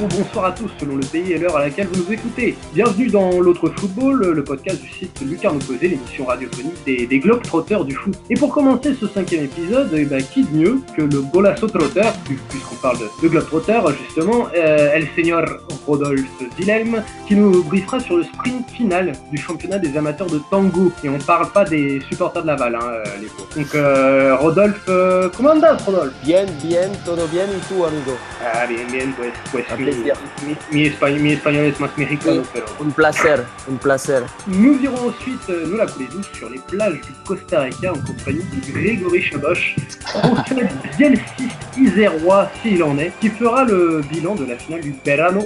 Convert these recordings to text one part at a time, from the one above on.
ou bonsoir à tous selon le pays et l'heure à laquelle vous nous écoutez. Bienvenue dans l'autre football, le podcast du site Lucarne Opposé, l'émission radiophonique des Globetrotters du foot. Et pour commencer ce 5e épisode, qui de mieux que le Golasso Trotter, puisqu'on parle de Globetrotter justement, El Señor Rodolphe Wilhelm, qui nous briefera sur le sprint final du championnat des amateurs de tango. Et on parle pas des supporters de Laval, les pauvres. Donc Rodolphe, ¿cómo andas, Rodolphe? Bien, todo bien, ¿y tú, amigo? Ah, bien, pues mi espagnol es más mexicano, pero... Un placer. Nous irons ensuite nous la couler douce sur les plages du Costa Rica en compagnie de Grégory Chaboch, ancien bielciste isérois s'il en est, qui fera le bilan de la finale du Verano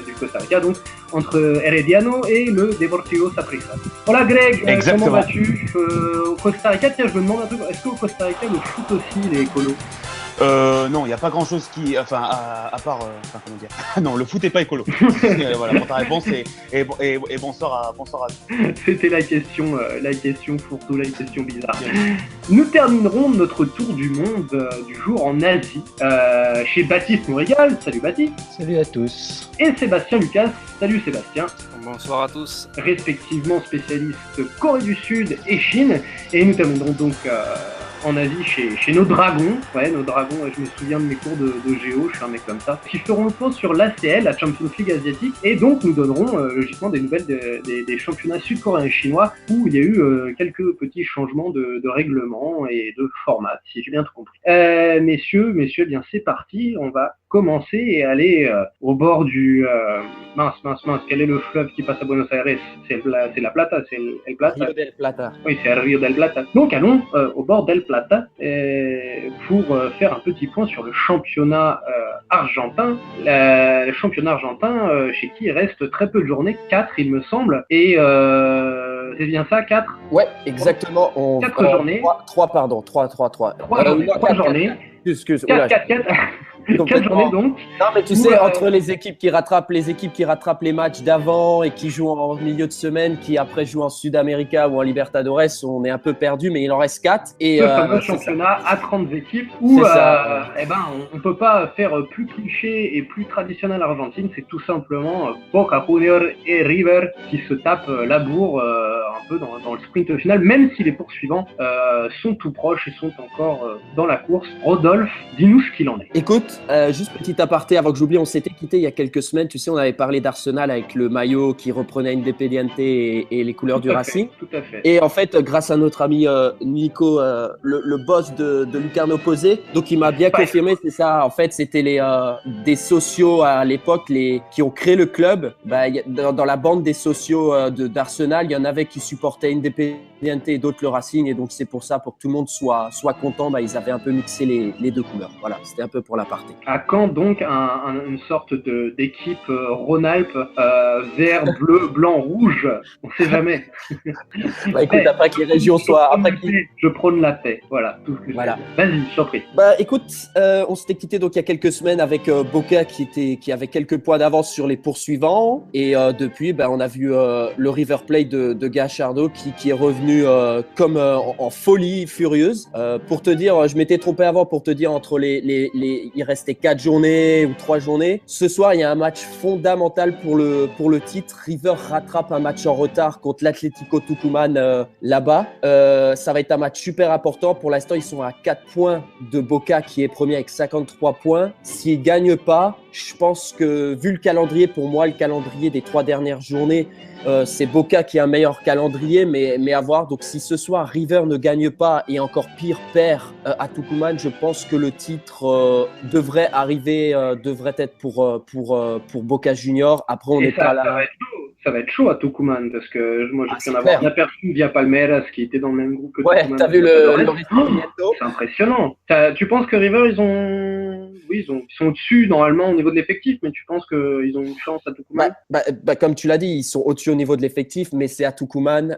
du Costa Rica, donc entre Herediano et le Deportivo Saprissa. Voilà Greg, comment vas-tu au Costa Rica? Tiens, je me demande un peu, est-ce qu'au Costa Rica le foot aussi il est écolo? Non, il n'y a pas grand-chose qui... Enfin, à part... comment dire. Non, le foot n'est pas écolo. Voilà, pour ta réponse, et bonsoir à C'était la question fourre-tout, la question bizarre. Nous terminerons notre tour du monde du jour en Asie, chez Baptiste Mourigal. Salut Baptiste. Salut à tous. Et Sébastien Lucas. Salut Sébastien. Bonsoir à tous. Respectivement spécialistes Corée du Sud et Chine. Et nous terminerons donc... en Asie chez nos dragons, je me souviens de mes cours de géo, je suis un mec comme ça, qui feront le point sur l'ACL, la Champions League asiatique, et donc nous donnerons logiquement des nouvelles des championnats sud-coréens et chinois, où il y a eu quelques petits changements de règlement et de format, si j'ai bien tout compris. Messieurs, eh bien c'est parti, on va commencer et aller au bord du... mince, quel est le fleuve qui passe à Buenos Aires? C'est la Plata, c'est El Plata. Rio del Plata. Oui, c'est el Rio del Plata. Donc allons au bord d'El Plata pour faire un petit point sur le championnat argentin. Le championnat argentin chez qui il reste très peu de journées, 4 il me semble, et c'est bien ça, 4? Ouais, exactement. 4 journées. 3 pardon, 3. 3 journées. Excuse. 4 journées donc. Non mais tu sais, entre les équipes qui rattrapent les matchs d'avant et qui jouent en milieu de semaine, qui après jouent en Sud-América ou en Libertadores, on est un peu perdu, mais il en reste 4. Et ce fameux championnat à 30 équipes où on peut pas faire plus cliché et plus traditionnel argentine, c'est tout simplement Boca Juniors et River qui se tapent la bourre un peu dans le sprint final, même si les poursuivants sont tout proches et sont encore dans la course. Rodolphe, dis-nous ce qu'il en est. Écoute, juste petit aparté avant que j'oublie, on s'était quitté il y a quelques semaines, tu sais, on avait parlé d'Arsenal avec le maillot qui reprenait Independiente et les couleurs du Racing. Tout à fait. Et en fait, grâce à notre ami Nico, le boss de Lucarne Opposé, donc il m'a bien confirmé, c'est ça, en fait, c'était des sociaux à l'époque qui ont créé le club. Dans la bande des sociaux d'Arsenal, il y en avait qui supportaient Independiente et d'autres le Racing, et donc c'est pour ça, pour que tout le monde soit content, ils avaient un peu mixé les deux couleurs. Voilà, c'était un peu pour l'aparté. À quand donc une sorte d'équipe Rhône-Alpes vert, bleu, blanc, rouge? On sait jamais. Écoute, après que les régions soient... Je prône la paix, voilà. Tout ce que voilà. Vas-y, je t'en prie. Écoute, on s'était quitté donc il y a quelques semaines avec Boca qui avait quelques points d'avance sur les poursuivants, et depuis on a vu le River Plate de Gallardo qui est revenu comme en folie furieuse. Pour te dire, je m'étais trompé avant pour te dire entre il restait 4 journées ou 3 journées. Ce soir, il y a un match fondamental pour le titre. River rattrape un match en retard contre l'Atlético Tucumán là-bas. Ça va être un match super important. Pour l'instant, ils sont à 4 points de Boca qui est premier avec 53 points. S'ils ne gagnent pas, je pense que vu le calendrier, pour moi, le calendrier des 3 dernières journées, c'est Boca qui a un meilleur calendrier, mais à voir. Donc si ce soir River ne gagne pas et encore pire perd à Tucumán, je pense que le titre devrait être pour Boca Junior. Après on n'est pas là. Ça va être chaud à Tucumán parce que moi je viens d'avoir aperçu via Palmeiras qui était dans le même groupe que Tucumán. Ouais, t'as vu c'est impressionnant. Tu penses que River ils sont au-dessus normalement au niveau de l'effectif, mais tu penses qu'ils ont une chance à Tucumán? Comme tu l'as dit, ils sont au-dessus au niveau de l'effectif, mais c'est à Tucumán.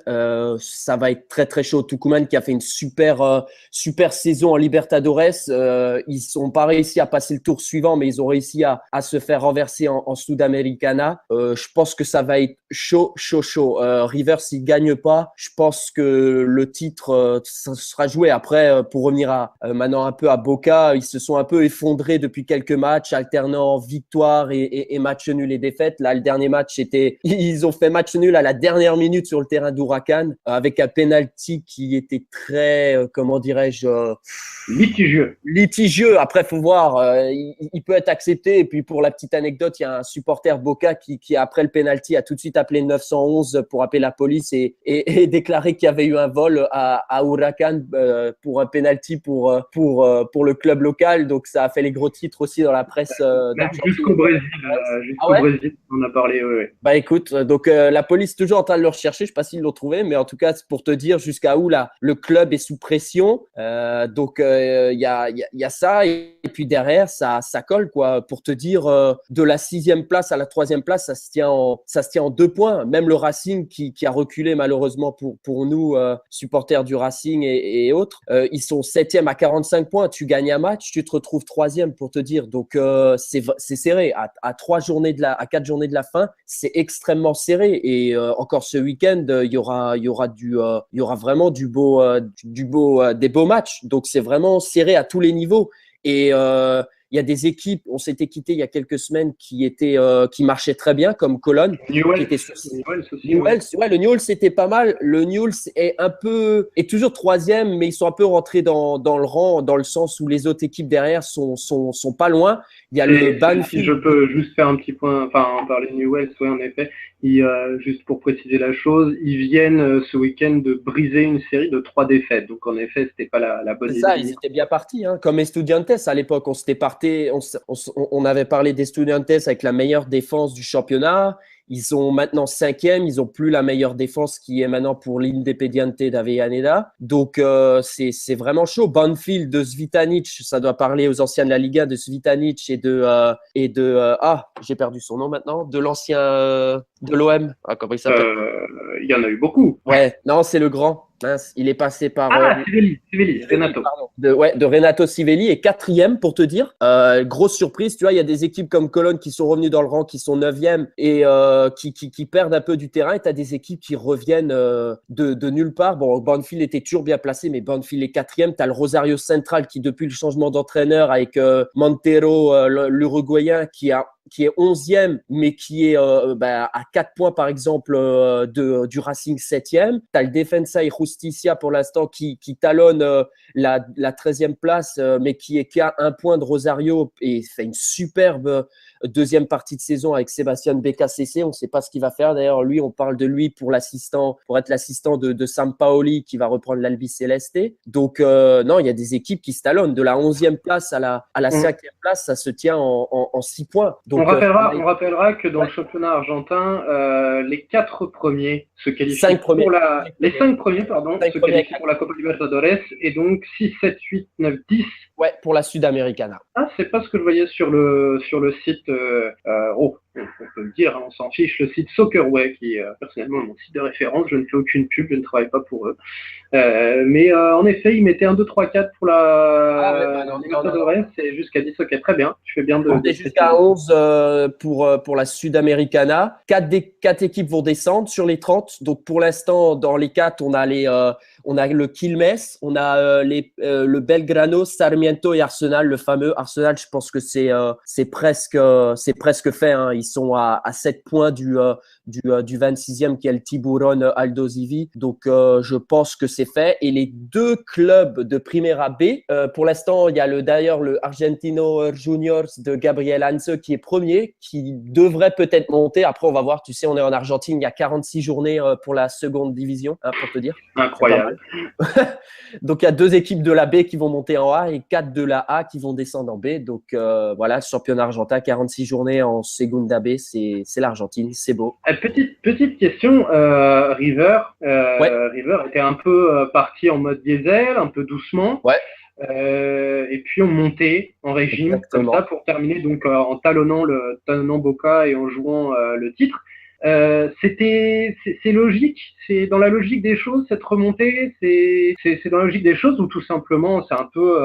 Ça va être très très chaud. Tucumán qui a fait une super saison en Libertadores. Ils n'ont pas réussi à passer le tour suivant, mais ils ont réussi à se faire renverser en Sudamericana. Je pense que ça va être chaud. River, s'il gagne pas, je pense que le titre ça sera joué. Après, pour revenir maintenant un peu à Boca, ils se sont un peu effondrés depuis quelques matchs, alternant victoire et match nul et défaite. Là, le dernier match, ils ont fait match nul à la dernière minute sur le terrain d'Huracan avec un penalty qui était très, comment dirais-je, litigieux. Après, faut voir, il peut être accepté. Et puis, pour la petite anecdote, il y a un supporter Boca qui après le penalty, a tout de suite appelé 911 pour appeler la police et déclarer qu'il y avait eu un vol à Huracan pour un penalty pour le club local. Donc, ça a fait les gros titres aussi dans la presse. Jusqu'au Brésil, Brésil, on a parlé. Ouais. Bah écoute, donc la police est toujours en train de le rechercher. Je sais pas s'ils l'ont trouvé, mais en tout cas, c'est pour te dire jusqu'à où là le club est sous pression. Donc il y a ça et puis derrière ça colle quoi. Pour te dire de la 6e place à la 3e place, ça se tient en 2 points. Même le Racing qui a reculé malheureusement pour nous supporters du Racing et autres, ils sont 7e à 45 points. Tu gagnes un match, tu te retrouves 3e pour te dire. Donc c'est serré à 4 journées de la fin, c'est extrêmement serré et encore ce week-end il y aura vraiment des beaux matchs. Donc c'est vraiment serré à tous les niveaux et il y a des équipes, on s'était quitté il y a quelques semaines qui marchaient très bien, comme Cologne. Newell's, le Newell's c'était pas mal. Le Newell's est toujours 3e, mais ils sont un peu rentrés dans le rang, dans le sens où les autres équipes derrière sont pas loin. Il y a le Banfield. Si je peux juste faire un petit point, parler de Newell's, oui, en effet. Juste pour préciser la chose, ils viennent ce week-end de briser une série de 3 défaites. Donc, en effet, c'était pas la bonne idée. C'est ça, ils étaient bien partis, hein. Comme Estudiantes à l'époque, on avait parlé d'Estudiantes avec la meilleure défense du championnat. Ils sont maintenant 5e, ils ont plus la meilleure défense qui est maintenant pour l'Independiente d'Avellaneda. Donc, c'est vraiment chaud. Banfield de Svitanic, ça doit parler aux anciens de la Liga, de Svitanic et de j'ai perdu son nom maintenant, de l'ancien de l'OM. Ah, comment il s'appelle? Il y en a eu beaucoup. Ouais, non, c'est le grand. Mince, il est passé par Civelli, Renato. De Renato Civelli et 4e pour te dire. Grosse surprise, tu vois, il y a des équipes comme Cologne qui sont revenues dans le rang, qui sont 9e et qui perdent un peu du terrain. Et tu as des équipes qui reviennent de nulle part. Bon, Banfield était toujours bien placé, mais Banfield est 4e. Tu as le Rosario Central qui, depuis le changement d'entraîneur avec Montero, l'Uruguayen, qui est 11e, mais qui est à 4 points, par exemple, du Racing 7e. Tu as le Defensa et Justicia, pour l'instant, qui talonne la 13e place, mais qui est qu'à 1 point de Rosario et fait une superbe deuxième partie de saison avec Sébastien BKCC. On ne sait pas ce qu'il va faire. D'ailleurs, lui, on parle de lui pour être l'assistant de Sampaoli qui va reprendre l'Albi Celeste. Donc, non, il y a des équipes qui se talonnent. De la 11e place à la 5e place, ça se tient en 6 points. Donc, on rappellera que dans le championnat argentin, les 4 premiers se qualifient les 5 premiers, se qualifient pour la Copa Libertadores et donc 6, 7, 8, 9, 10. Ouais, pour la Sudamericana. Ah, c'est pas ce que je voyais sur le site. On peut le dire, on s'en fiche, le site Soccerway, qui est personnellement mon site de référence. Je ne fais aucune pub, je ne travaille pas pour eux. Mais en effet, ils mettaient 1, 2, 3, 4 pour la Libertadores et jusqu'à 10. Ok, très bien. Tu fais bien de. On est jusqu'à 11 pour la Sudamericana. 4 équipes vont descendre sur les 30. Donc pour l'instant, dans les 4, on a le Quilmes, on a le Belgrano, Sarmiento et Arsenal, le fameux Arsenal. Je pense que c'est presque fait, hein. Ils sont à 7 points du 26e qui est le Tiburon Aldosivi. Donc je pense que c'est fait. Et les 2 clubs de Primera B, pour l'instant, il y a d'ailleurs le Argentino Juniors de Gabriel Hanse qui est premier, qui devrait peut-être monter. Après, on va voir. Tu sais, on est en Argentine, il y a 46 journées pour la seconde division, hein, pour te dire. Incroyable. Donc, il y a 2 équipes de la B qui vont monter en A et 4 de la A qui vont descendre en B. Donc, voilà, championnat argentin, 46 journées en Segunda B, c'est l'Argentine, c'est beau. Petite question, River était un peu parti en mode diesel, un peu doucement. Ouais. Et puis on montait en régime. Exactement. Comme ça pour terminer donc en talonnant Boca et en jouant le titre. c'est logique, c'est dans la logique des choses cette remontée, c'est dans la logique des choses ou tout simplement c'est un peu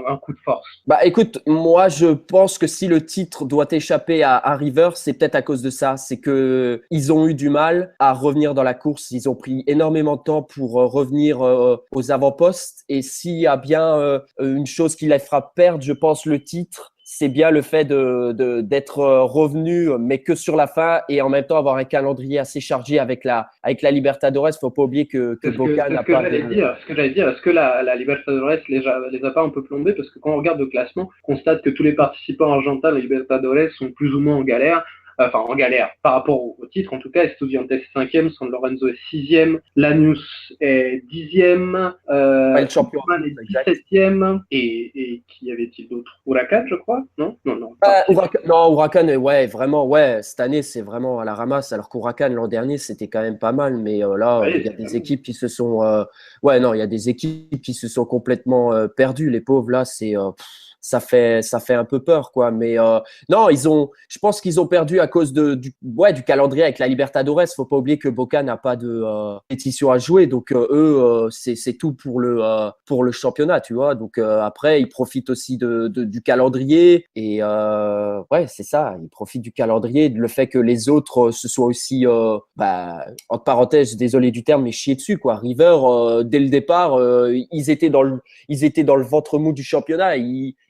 un coup de force. Bah écoute, moi je pense que si le titre doit échapper à River, c'est peut-être à cause de ça. C'est que ils ont eu du mal à revenir dans la course. Ils ont pris énormément de temps pour revenir aux avant-postes. Et s'il y a bien une chose qui les fera perdre, je pense, le titre, c'est bien le fait d'être revenu, mais que sur la fin et en même temps avoir un calendrier assez chargé avec la Libertadores. Faut pas oublier que Boca n'a pas ce que j'allais dire, est-ce que la Libertadores les a pas un peu plombés? Parce que quand on regarde le classement, on constate que tous les participants argentins à la Libertadores sont plus ou moins en galère. Enfin, en galère par rapport au titre. En tout cas, Estudiantes est 5e, San Lorenzo est 6e, Lanús est 10e, le champion est 17e, et qui y avait-il d'autre? Huracan, je crois? Non. Huracan, ouais, vraiment, ouais. Cette année, c'est vraiment à la ramasse. Alors qu'Huracan, l'an dernier, c'était quand même pas mal. Mais là, ouais, il y a des équipes qui se sont. Ouais, non, il y a des équipes qui se sont complètement perdues. Les pauvres, là, c'est. Ça fait un peu peur, quoi. Mais non, je pense qu'ils ont perdu à cause du calendrier avec la Libertadores. Faut pas oublier que Boca n'a pas de pétition à jouer, donc eux, c'est tout pour le championnat, tu vois. Donc après, ils profitent aussi du calendrier et ouais, c'est ça. Ils profitent du calendrier, le fait que les autres se soient aussi, entre parenthèses, désolé du terme, mais chiés dessus, quoi. River, dès le départ, ils étaient dans le ventre mou du championnat.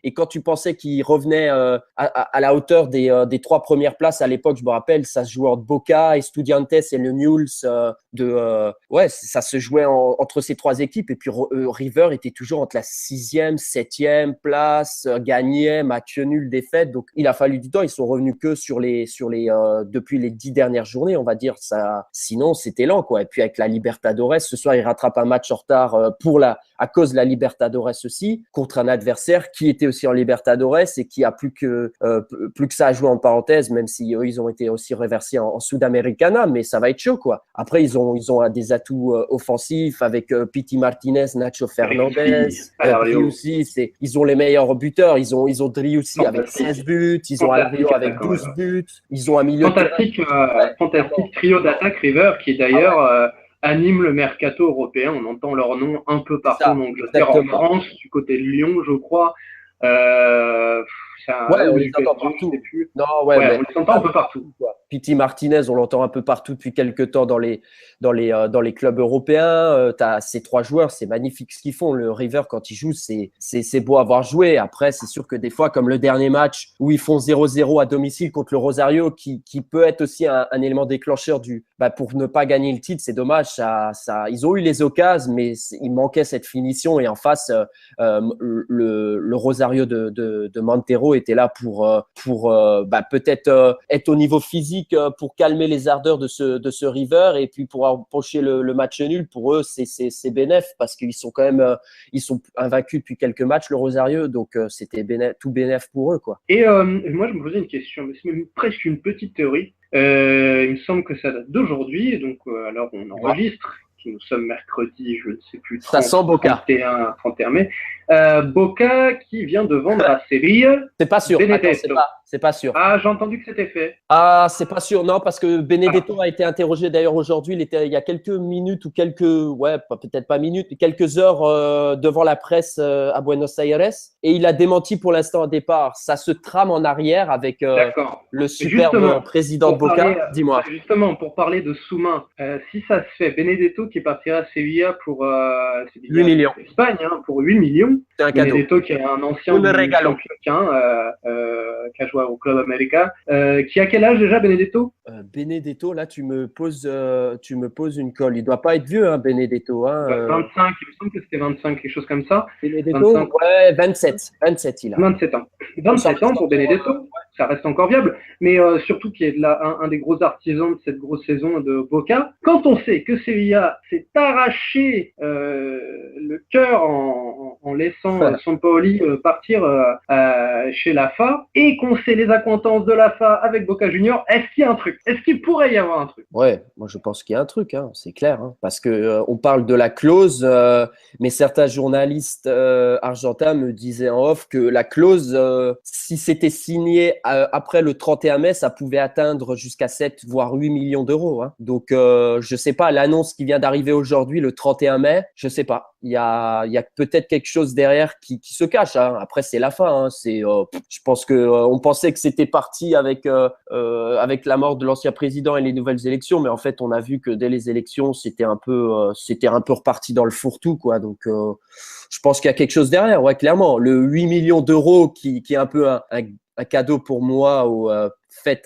Et quand tu pensais qu'ils revenaient à la hauteur des 3 premières places à l'époque, je me rappelle, ça se jouait entre Boca, Estudiantes et le Newell's. Ça se jouait entre ces 3 équipes. Et puis River était toujours entre la 6e, 7e place, gagnait, match nul, défaite. Donc il a fallu du temps. Ils sont revenus que depuis les 10 dernières journées, on va dire. Ça, sinon, c'était lent, quoi. Et puis avec la Libertadores, ce soir, ils rattrapent un match en retard à cause de la Libertadores aussi, contre un adversaire qui était aussi en Libertadores et qui a plus que ça à jouer en parenthèse, même si eux, ils ont été aussi reversés en Sudamericana, mais ça va être chaud, quoi. Après, ils ont des atouts offensifs avec Pity Martinez, Nacho Fernandez, Driussi, ils ont les meilleurs buteurs, ils ont Driussi avec 16 buts, ils ont Alvio avec 12 buts, ils ont un milieu fantastique trio d'attaque River qui d'ailleurs anime le mercato européen. On entend leur nom un peu partout en Angleterre, en France, du côté de Lyon, je crois. On les entend partout. On les entend un peu partout. Pity Martinez, on l'entend un peu partout depuis quelques temps dans les clubs européens. T'as ces 3 joueurs, c'est magnifique ce qu'ils font. Le River, quand ils jouent, c'est beau à voir jouer. Après, c'est sûr que des fois, comme le dernier match où ils font 0-0 à domicile contre le Rosario, qui peut être aussi un élément déclencheur pour ne pas gagner le titre, c'est dommage. Ils ont eu les occasions, mais il manquait cette finition. Et en face, le Rosario de Montero était là pour peut-être être au niveau physique pour calmer les ardeurs de ce River et puis pour empocher le match nul. Pour eux, c'est bénéf parce qu'ils sont quand même ils sont invaincus depuis quelques matchs, le Rosario, donc c'était tout bénéf pour eux, quoi. Et moi, je me posais une question, mais c'est même presque une petite théorie. Il me semble que ça date d'aujourd'hui, donc alors on enregistre. Nous sommes mercredi, je ne sais plus, 31 mai. Boca qui vient de vendre à Séville. C'est pas sûr. Attends, c'est pas sûr. Ah, j'ai entendu que c'était fait. Ah, c'est pas sûr, non, parce que Benedetto a été interrogé d'ailleurs aujourd'hui. Il y a quelques minutes ou peut-être pas minutes, quelques heures devant la presse à Buenos Aires, et il a démenti pour l'instant un départ. Ça se trame en arrière avec le superbe président de Boca. Dis-moi. Justement, pour parler de sous-main, si ça se fait, Benedetto qui partira à Sevilla pour 8 millions. Espagne, pour 8 millions. C'est un cadeau. Benedetto qui est un ancien champion qui a joué au Club América. Qui a quel âge déjà, Benedetto? Benedetto, là, tu me poses une colle. Il doit pas être vieux, hein, Benedetto. 25, il me semble que c'était 25, quelque chose comme ça. Benedetto, 25. Ouais, 27 il a. 27 ans. 27 ans pour Benedetto, ça reste encore viable, mais surtout qui est un des gros artisans de cette grosse saison de Boca. Quand on sait que Sevilla s'est arraché le cœur en en laissant Sampaoli partir chez l'AFA et qu'on sait les accointances de l'AFA avec Boca Juniors, est-ce qu'il y a un truc? Est-ce qu'il pourrait y avoir un truc? Ouais, moi je pense qu'il y a un truc, hein, c'est clair, hein, parce que on parle de la clause, mais certains journalistes argentins me disaient en off que la clause, si c'était signé après le 31 mai, ça pouvait atteindre jusqu'à 7 voire 8 millions d'euros. Hein. Donc je sais pas, l'annonce qui vient d'arriver aujourd'hui, le 31 mai, je sais pas. Il y a peut-être quelque chose derrière qui se cache. Hein. Après, c'est la fin. Hein. Je pense que on pensait que c'était parti avec la mort de l'ancien président et les nouvelles élections, mais en fait, on a vu que dès les élections, c'était un peu reparti dans le fourre-tout, quoi. Donc, je pense qu'il y a quelque chose derrière. Ouais, clairement, le 8 millions d'euros qui est un peu un cadeau pour moi fait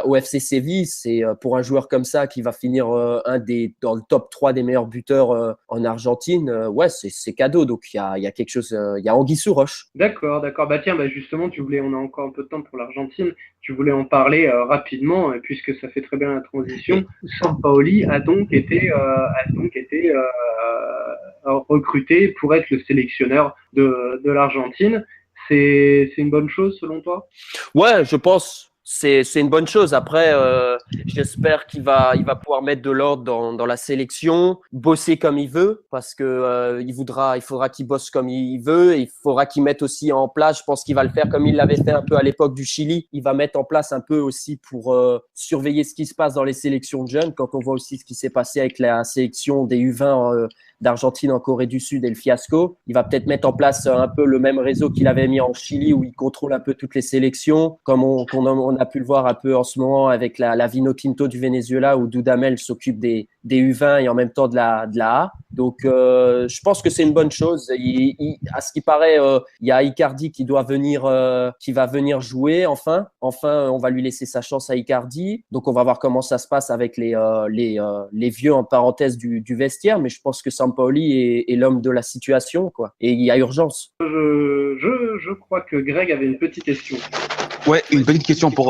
au FC Séville, c'est pour un joueur comme ça qui va finir dans le top 3 des meilleurs buteurs en Argentine, ouais, c'est cadeau. Donc il y a quelque chose, il y a anguille sous roche. D'accord. Bah tiens, justement, on a encore un peu de temps pour l'Argentine. Tu voulais en parler rapidement, puisque ça fait très bien la transition. Sampaoli a donc été recruté pour être le sélectionneur de l'Argentine. C'est une bonne chose selon toi? Ouais, je pense. C'est une bonne chose. Après, j'espère qu'il va pouvoir mettre de l'ordre dans la sélection, bosser comme il veut, parce que il faudra qu'il bosse comme il veut. Et il faudra qu'il mette aussi en place. Je pense qu'il va le faire comme il l'avait fait un peu à l'époque du Chili. Il va mettre en place un peu aussi pour surveiller ce qui se passe dans les sélections de jeunes. Quand on voit aussi ce qui s'est passé avec la sélection des U20 d'Argentine en Corée du Sud et le fiasco, il va peut-être mettre en place un peu le même réseau qu'il avait mis en Chili où il contrôle un peu toutes les sélections, comme on a pu le voir un peu en ce moment avec la Vinotinto du Venezuela où Dudamel s'occupe des U20 et en même temps de la A. Donc, je pense que c'est une bonne chose. À ce qui paraît, il y a Icardi qui va venir jouer enfin. Enfin, on va lui laisser sa chance à Icardi. Donc, on va voir comment ça se passe avec les vieux en parenthèse du vestiaire. Mais je pense que Sampaoli est l'homme de la situation, quoi. Et il y a urgence. Je crois que Greg avait une petite question. Ouais, une petite question pour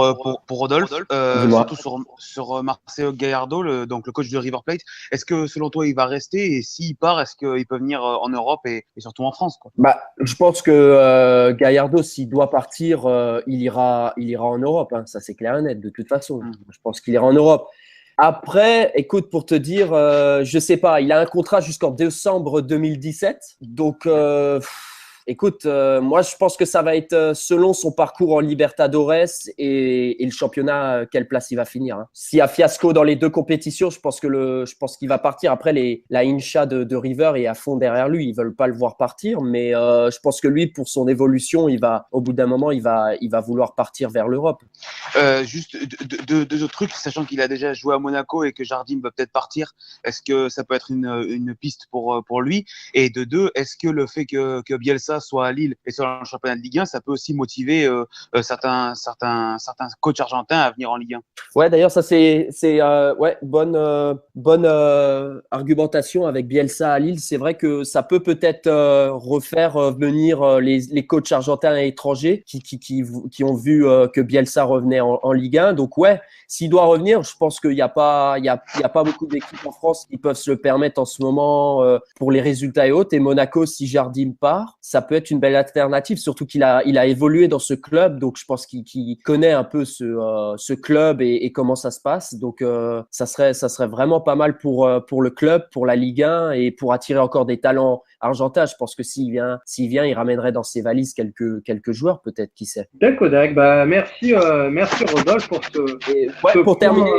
Rodolphe, surtout sur Marcelo Gallardo, donc le coach de River Plate. Est-ce que selon toi il va rester, et s'il part, est-ce qu'il peut venir en Europe et surtout en France, quoi? Je pense que Gallardo, s'il doit partir, il ira en Europe. Hein. Ça c'est clair et net de toute façon. Je pense qu'il ira en Europe. Après, écoute, pour te dire, je sais pas, il a un contrat jusqu'en décembre 2017, donc. Écoute, moi je pense que ça va être selon son parcours en Libertadores et le championnat, quelle place il va finir. Hein. S'il y a fiasco dans les deux compétitions, je pense qu'il va partir. Après, la Hincha de River est à fond derrière lui. Ils veulent pas le voir partir, mais je pense que lui, pour son évolution, au bout d'un moment, il va vouloir partir vers l'Europe. Juste deux autres trucs, sachant qu'il a déjà joué à Monaco et que Jardim va peut-être partir. Est-ce que ça peut être une piste pour lui? Et de deux, est-ce que le fait que Bielsa soit à Lille et soit dans le championnat de Ligue 1, ça peut aussi motiver certains coachs argentins à venir en Ligue 1. Ouais, d'ailleurs, ça c'est bonne argumentation avec Bielsa à Lille. C'est vrai que ça peut-être refaire venir les coachs argentins et étrangers qui ont vu que Bielsa revenait en Ligue 1. Donc ouais, s'il doit revenir, je pense qu'il y a pas beaucoup d'équipes en France qui peuvent se le permettre en ce moment pour les résultats et autres. Et Monaco, si Jardim part, ça peut être une belle alternative, surtout qu'il a évolué dans ce club, donc je pense qu'il connaît un peu ce club et comment ça se passe. Donc ça serait vraiment pas mal pour le club, pour la Ligue 1 et pour attirer encore des talents argentins. Je pense que s'il vient, il ramènerait dans ses valises quelques joueurs, peut-être, qui sait. D'accord, merci Rodolphe pour ce pour terminer,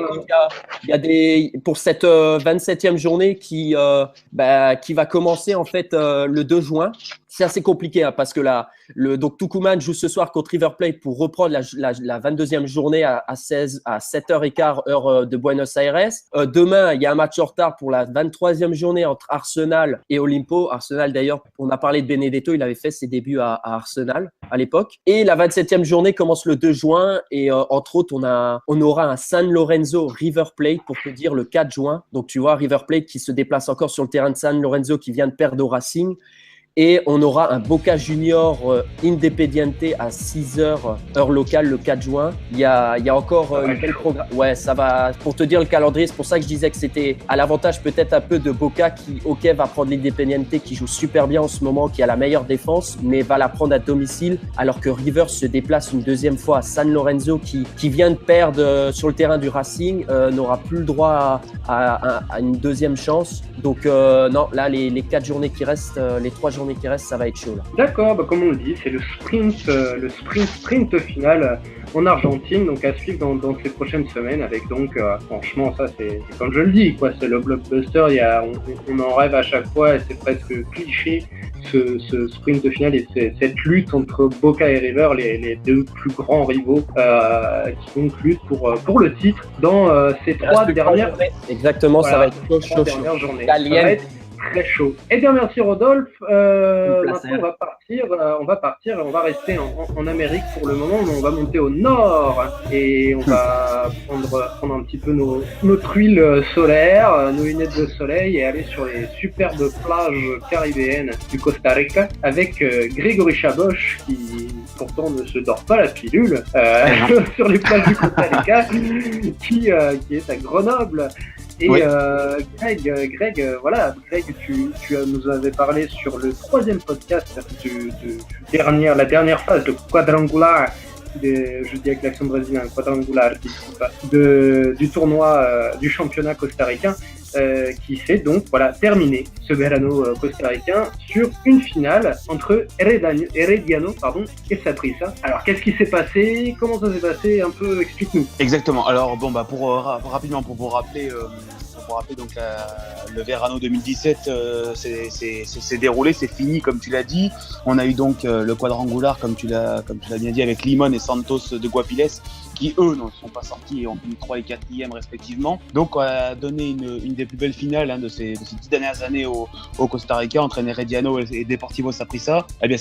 il y a pour cette 27e journée qui va commencer en fait le 2 juin. C'est assez compliqué hein, parce que donc Tucumán joue ce soir contre River Plate pour reprendre la 22e journée à 7h15 heure de Buenos Aires. Demain, il y a un match en retard pour la 23e journée entre Arsenal et Olimpo. Arsenal d'ailleurs, on a parlé de Benedetto, il avait fait ses débuts à Arsenal à l'époque. Et la 27e journée commence le 2 juin et entre autres, on aura un San Lorenzo River Plate pour te dire le 4 juin. Donc tu vois River Plate qui se déplace encore sur le terrain de San Lorenzo qui vient de perdre au Racing. Et on aura un Boca Junior Independiente à 6h, heure locale, le 4 juin. Il y a encore une belle programme. Ouais, ça va. Pour te dire le calendrier, c'est pour ça que je disais que c'était à l'avantage peut-être un peu de Boca qui, ok, va prendre l'Independiente qui joue super bien en ce moment, qui a la meilleure défense, mais va la prendre à domicile, alors que River se déplace une deuxième fois à San Lorenzo qui vient de perdre sur le terrain du Racing, n'aura plus le droit à une deuxième chance. Donc non, là, les 4 journées qui restent, les 3 journées qui restent, ça va être chaud là. D'accord, comme on le dit, c'est le sprint final en Argentine, donc à suivre dans ces prochaines semaines, avec donc franchement ça c'est comme je le dis, quoi, c'est le blockbuster, on en rêve à chaque fois et c'est presque cliché ce sprint final et cette lutte entre Boca et River, les deux plus grands rivaux qui donc luttent pour le titre dans ces 3 dernières journées. Exactement, voilà, ça va être chaud. Ça va être très chaud. Eh bien, merci Rodolphe. Maintenant, on va partir et on va rester en Amérique pour le moment, mais on va monter au nord et on va prendre un petit peu notre huile solaire, nos lunettes de soleil et aller sur les superbes plages caribéennes du Costa Rica avec Grégory Chaboch qui pourtant ne se dort pas la pilule sur les plages du Costa Rica qui est à Grenoble. Et Greg, voilà, tu nous avais parlé sur le 3e podcast la dernière phase, le quadrangular, je dis avec l'accent brésilien, quadrangular, du tournoi du championnat costaricain, qui s'est donc terminé ce verano costaricain sur une finale entre Herediano et Saprissa. Alors qu'est-ce qui s'est passé? Comment ça s'est passé? Un peu, explique-nous. Exactement. Alors rapidement pour vous rappeler. Donc le Verano 2017 c'est déroulé, c'est fini comme tu l'as dit. On a eu donc le quadrangular comme tu l'as bien dit avec Limon et Santos de Guapiles qui eux ne sont pas sortis et ont fini 3 et 4e respectivement. Donc on a donné une des plus belles finales de ces 10 dernières années au Costa Rica entre Herediano et Deportivo Saprissa. Eh bien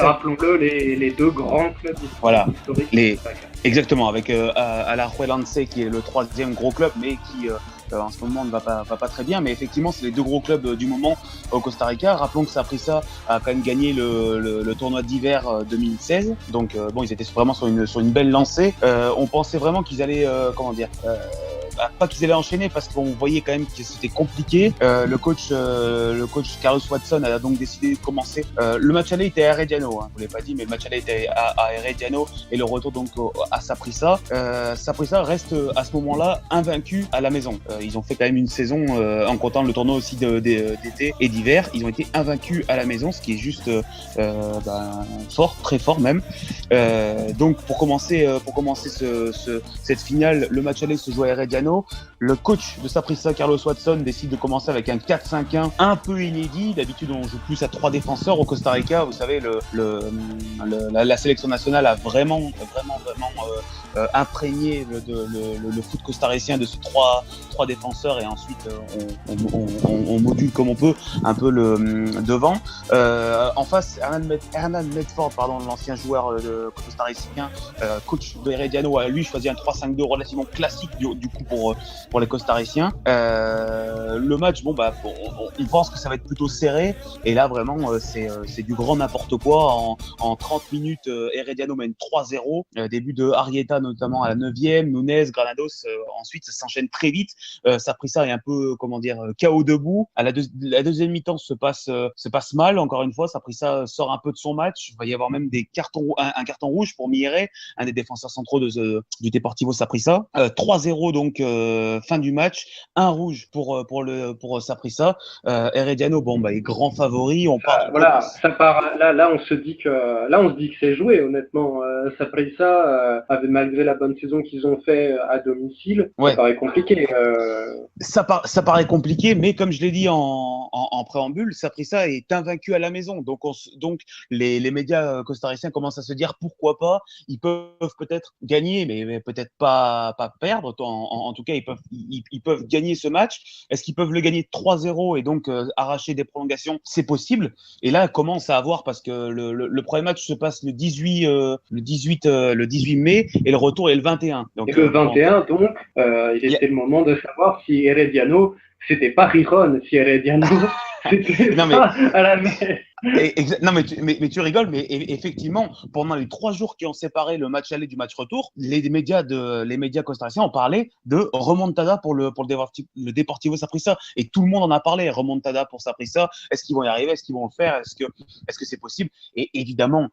rappelons-le les deux grands clubs historiques. Exactement, avec Alajuelense qui est le 3e gros club mais qui en ce moment ne va pas très bien, mais effectivement c'est les deux gros clubs du moment au Costa Rica. Rappelons que Saprissa a quand même gagné le tournoi d'hiver 2016, donc ils étaient vraiment sur une belle lancée. On pensait vraiment qu'ils allaient pas qu'ils allaient enchaîner parce qu'on voyait quand même que c'était compliqué. Le coach Carlos Watson a donc décidé de commencer. Le match aller était à Herediano, je vous l'ai pas dit, mais le match aller était à Herediano et le retour donc à Saprissa. Saprissa reste à ce moment-là invaincu à la maison. Ils ont fait quand même une saison en comptant le tournoi aussi d'été et d'hiver. Ils ont été invaincus à la maison, ce qui est juste fort, très fort même. Donc pour commencer cette finale, le match aller se joue à Herediano. Le coach de Saprissa, Carlos Watson, décide de commencer avec un 4-5-1 un peu inédit. D'habitude, on joue plus à 3 défenseurs au Costa Rica. Vous savez, la sélection nationale a vraiment imprégné le foot costaricien de ces trois défenseurs et ensuite on module comme on peut un peu le devant. En face, Hernan Medford, l'ancien joueur costaricien, coach de Herediano, a lui choisi un 3-5-2 relativement classique du coup pour les costariciens. Le match, on pense que ça va être plutôt serré et là vraiment c'est du grand n'importe quoi. En 30 minutes, Herediano mène 3-0. Début de Arrieta notamment à la 9e, Nunes, Granados, ensuite ça s'enchaîne très vite. Saprissa est un peu KO debout. À la deuxième mi-temps se passe mal, encore une fois. Saprissa sort un peu de son match. Il va y avoir même un carton rouge pour Mierre, un des défenseurs centraux du Deportivo Saprissa. 3-0 donc fin du match, un rouge pour Saprissa. Herediano est grand favori. On part ça part là on se dit que c'est joué honnêtement. Saprissa avait, malgré la bonne saison qu'ils ont fait à domicile, ça paraît compliqué. Ça paraît compliqué, mais comme je l'ai dit en préambule, Saprissa est invaincu à la maison. Donc les médias costariciens commencent à se dire pourquoi pas, ils peuvent peut-être gagner, mais peut-être pas perdre. En tout cas, ils peuvent gagner ce match. Est-ce qu'ils peuvent le gagner 3-0 et donc arracher des prolongations? C'est possible. Et là, commence à avoir, parce que le premier match se passe le 18 mai et le retour est le 21. Donc, et le 21, il était le moment de savoir si Herediano, c'était pas Rijon, si Herediano, c'était à la mer. Non, mais tu rigoles, mais effectivement, pendant les 3 jours qui ont séparé le match aller du match retour, les médias costariciens ont parlé de remontada pour le Deportivo Saprissa. Et tout le monde en a parlé, remontada pour Saprissa. Est-ce qu'ils vont y arriver? Est-ce qu'ils vont le faire? Est-ce que c'est possible? Et évidemment,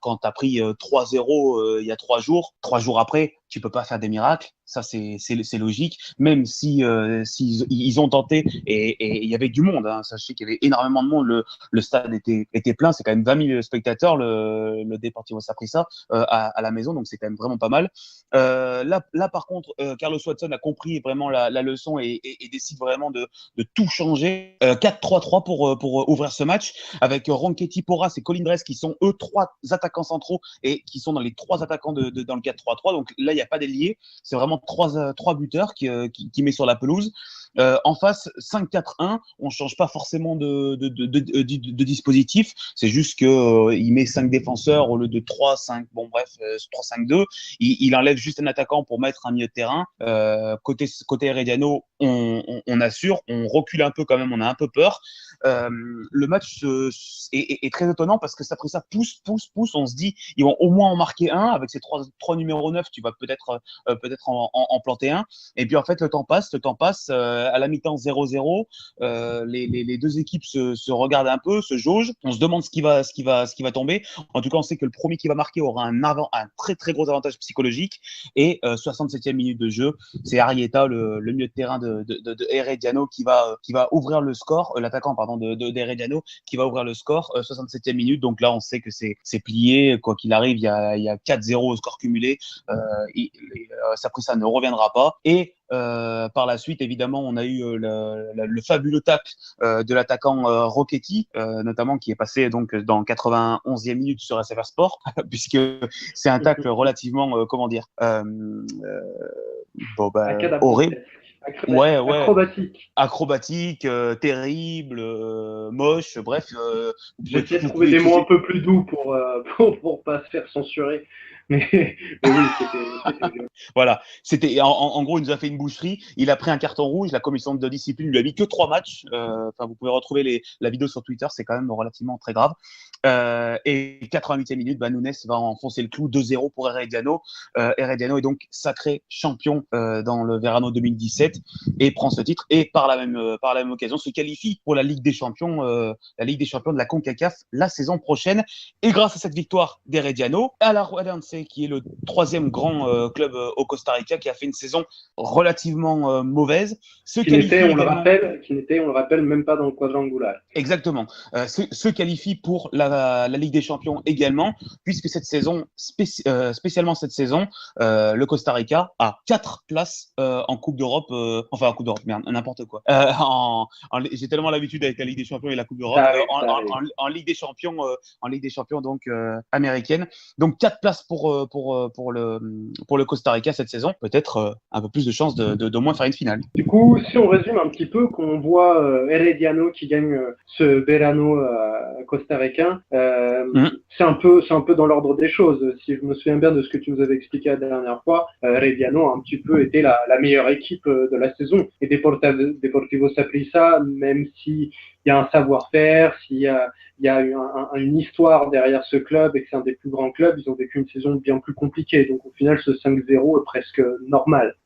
quand tu as pris 3-0 il y a 3 jours après, tu peux pas faire des miracles. Ça, c'est logique. Même si ils ont tenté et il y avait du monde. Hein. Sachez qu'il y avait énormément de monde. Le stade était plein. C'est quand même 20 000 spectateurs, le Deportivo Saprissa à la maison. Donc, c'est quand même vraiment pas mal. Là, par contre, Carlos Watson a compris vraiment la leçon et décide vraiment de tout changer. 4-3-3 pour ouvrir ce match avec Ronchetti, Porras et Colindres qui sont eux 3 attaquants centraux et qui sont dans les 3 attaquants dans le 4-3-3. Donc là, il n'y a pas d'ailier. C'est vraiment 3 buteurs qui met sur la pelouse. En face, 5-4-1, on ne change pas forcément de dispositif. C'est juste qu'il met 5 défenseurs au lieu de 3-5. Bon, bref, 3-5-2. Il enlève juste un attaquant pour mettre un milieu de terrain. Côté Herediano, on assure. On recule un peu quand même. On a un peu peur. Le match est très étonnant parce que Saprissa pousse. On se dit, ils vont au moins en marquer un. Avec ces 3 numéros 9, tu vas peut-être en planter un. Et puis en fait, le temps passe. À la mi-temps 0-0, les 2 équipes se regardent un peu, se jaugent. On se demande ce qui va tomber. En tout cas, on sait que le premier qui va marquer aura un très très gros avantage psychologique. Et 67e minute de jeu, c'est Arrieta, le milieu de terrain de Herediano, qui va ouvrir le score. L'attaquant de Herediano qui va ouvrir le score. 67e minute. Donc là, on sait que c'est plié. Quoi qu'il arrive, il y a 4-0 au score cumulé. Saprissa ne reviendra pas. Et par la suite, évidemment, on a eu le fabuleux tacle de l'attaquant Ronchetti, notamment qui est passé donc dans 91e minute sur SFR Sport, puisque c'est un tacle relativement, horrible. Ouais. Acrobatique, terrible, moche, bref. J'ai essayé de trouver des mots un peu plus doux pour pas se faire censurer. Mais oui, c'était violent. Voilà, c'était en gros, il nous a fait une boucherie. Il a pris un carton rouge. La commission de discipline lui a mis que 3 matchs. Vous pouvez retrouver la vidéo sur Twitter. C'est quand même relativement très grave. Et 88e minute, Nunes va enfoncer le clou. 2-0 pour Herediano. Herediano est donc sacré champion dans le Verano 2017 et prend ce titre. Et par la même occasion, se qualifie pour la Ligue des Champions, de la CONCACAF la saison prochaine. Et grâce à cette victoire d'Herediano, Alajuelense, qui est le 3e grand club au Costa Rica, qui a fait une saison relativement mauvaise, qui n'était, on le rappelle, même pas dans le quadrangular. Exactement. Se qualifie pour la Ligue des Champions également, puisque cette saison, spécialement cette saison, le Costa Rica a 4 places en Coupe d'Europe, en Coupe d'Europe, merde, n'importe quoi. J'ai tellement l'habitude avec la Ligue des Champions et la Coupe d'Europe, en Ligue des Champions donc américaine. Donc 4 places pour le Costa Rica cette saison, peut-être un peu plus de chances d'au moins faire une finale. Du coup, si on résume un petit peu, qu'on voit Herediano qui gagne ce Verano costa-ricain, c'est un peu dans l'ordre des choses. Si je me souviens bien de ce que tu nous avais expliqué la dernière fois, Herediano a un petit peu été la meilleure équipe de la saison. Et Deportivo Saprissa, même si il y a un savoir-faire, s'il y a une histoire derrière ce club et que c'est un des plus grands clubs, ils ont vécu une saison bien plus compliquée. Donc au final, ce 5-0 est presque normal.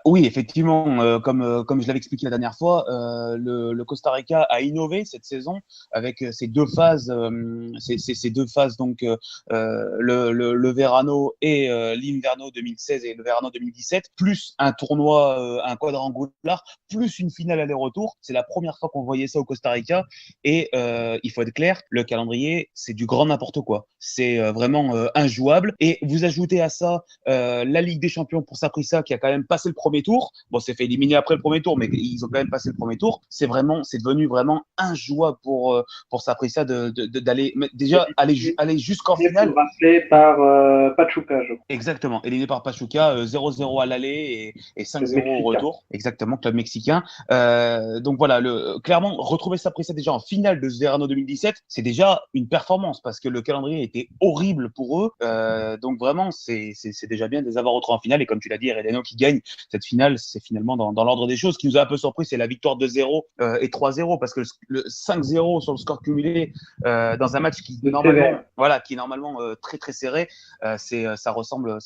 Oui, effectivement, comme je l'avais expliqué la dernière fois, le Costa Rica a innové cette saison avec ces 2 phases, donc le Verano et l'Inverno 2016 et le Verano 2017, plus un tournoi, un quadrangular, plus une finale aller-retour. C'est la première fois qu'on voyait ça au Costa Rica et il faut être clair, le calendrier, c'est du grand n'importe quoi. C'est vraiment injouable. Et vous ajoutez à ça la Ligue des Champions pour Saprissa qui a quand même passé le premier tour. Bon, c'est fait éliminer après le premier tour, mais ils ont quand même passé le premier tour. C'est devenu vraiment injouable pour Saprissa d'aller déjà aller jusqu'en finale. Rappelé par Pachuca, je crois. Exactement, éliminé par Pachuca, 0-0 à l'aller et 5-0 au retour. Exactement, club mexicain. Donc voilà, clairement, retrouver Saprissa déjà en finale de Verano 2017, c'est déjà une performance parce que le calendrier était horrible pour eux. Donc vraiment, c'est déjà bien de les avoir retrouvés en finale. Et comme tu l'as dit, Heredeno qui gagne cette finale, c'est finalement dans l'ordre des choses. Ce qui nous a un peu surpris, c'est la victoire 2-0 et 3-0 parce que le 5-0 sur le score cumulé dans un match qui est normalement très très serré, ça ressemble à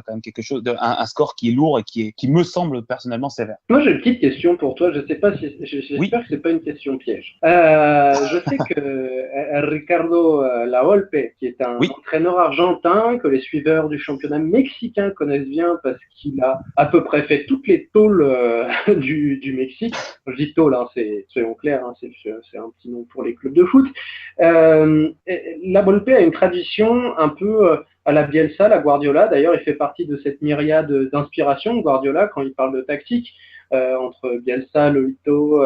quand même quelque chose, un score qui est lourd et qui me semble personnellement sévère. Moi, j'ai une petite question pour toi. Je sais pas si j'espère que c'est pas une question piège. Je sais que Ricardo Lavolpe, qui est un entraîneur argentin que les suiveurs du championnat mexicain connaissent bien parce qu'il a à peu près fait toutes les tôles du Mexique. Je dis tôle, hein, soyons clairs, hein, c'est un petit nom pour les clubs de foot. Lavolpe a une tradition un peu à la Bielsa, la Guardiola. D'ailleurs, il fait partie de cette myriade d'inspiration, Guardiola, quand il parle de tactique, entre Bielsa, Lolito,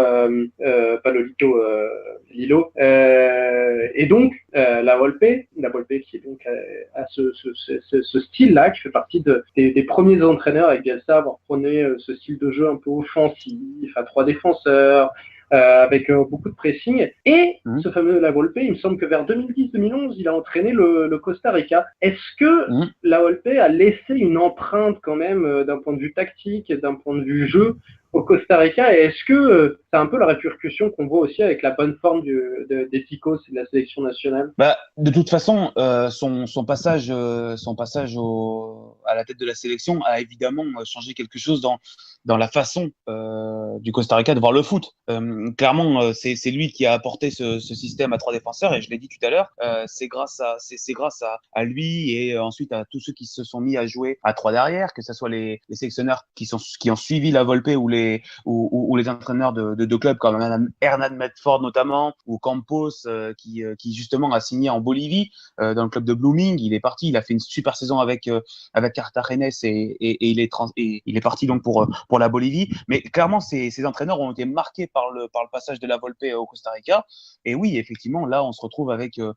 Lilo. Et donc, la Volpe qui est donc à ce style-là, qui fait partie des premiers entraîneurs avec Bielsa à avoir prôné ce style de jeu un peu offensif, à 3 défenseurs, avec beaucoup de pressing. Et ce fameux La Volpe, il me semble que vers 2010-2011, il a entraîné le Costa Rica. Est-ce que La Volpe a laissé une empreinte quand même d'un point de vue tactique, d'un point de vue jeu au Costa Rica, et est-ce que c'est un peu la répercussion qu'on voit aussi avec la bonne forme des Ticos et de la sélection nationale? De toute façon, son passage à la tête de la sélection a évidemment changé quelque chose dans la façon du Costa Rica de voir le foot. Clairement, c'est lui qui a apporté ce système à 3 défenseurs, et je l'ai dit tout à l'heure, c'est grâce à lui et ensuite à tous ceux qui se sont mis à jouer à 3 derrière, que ce soit les sélectionneurs qui ont suivi la Volpe ou les entraîneurs de clubs comme Hernan Medford notamment, ou Campos qui justement a signé en Bolivie dans le club de Blooming. Il est parti, il a fait une super saison avec Cartagenes et il est parti donc pour la Bolivie. Mais clairement, ces entraîneurs ont été marqués par le passage de la Volpe au Costa Rica. Et oui, effectivement, là, on se retrouve avec je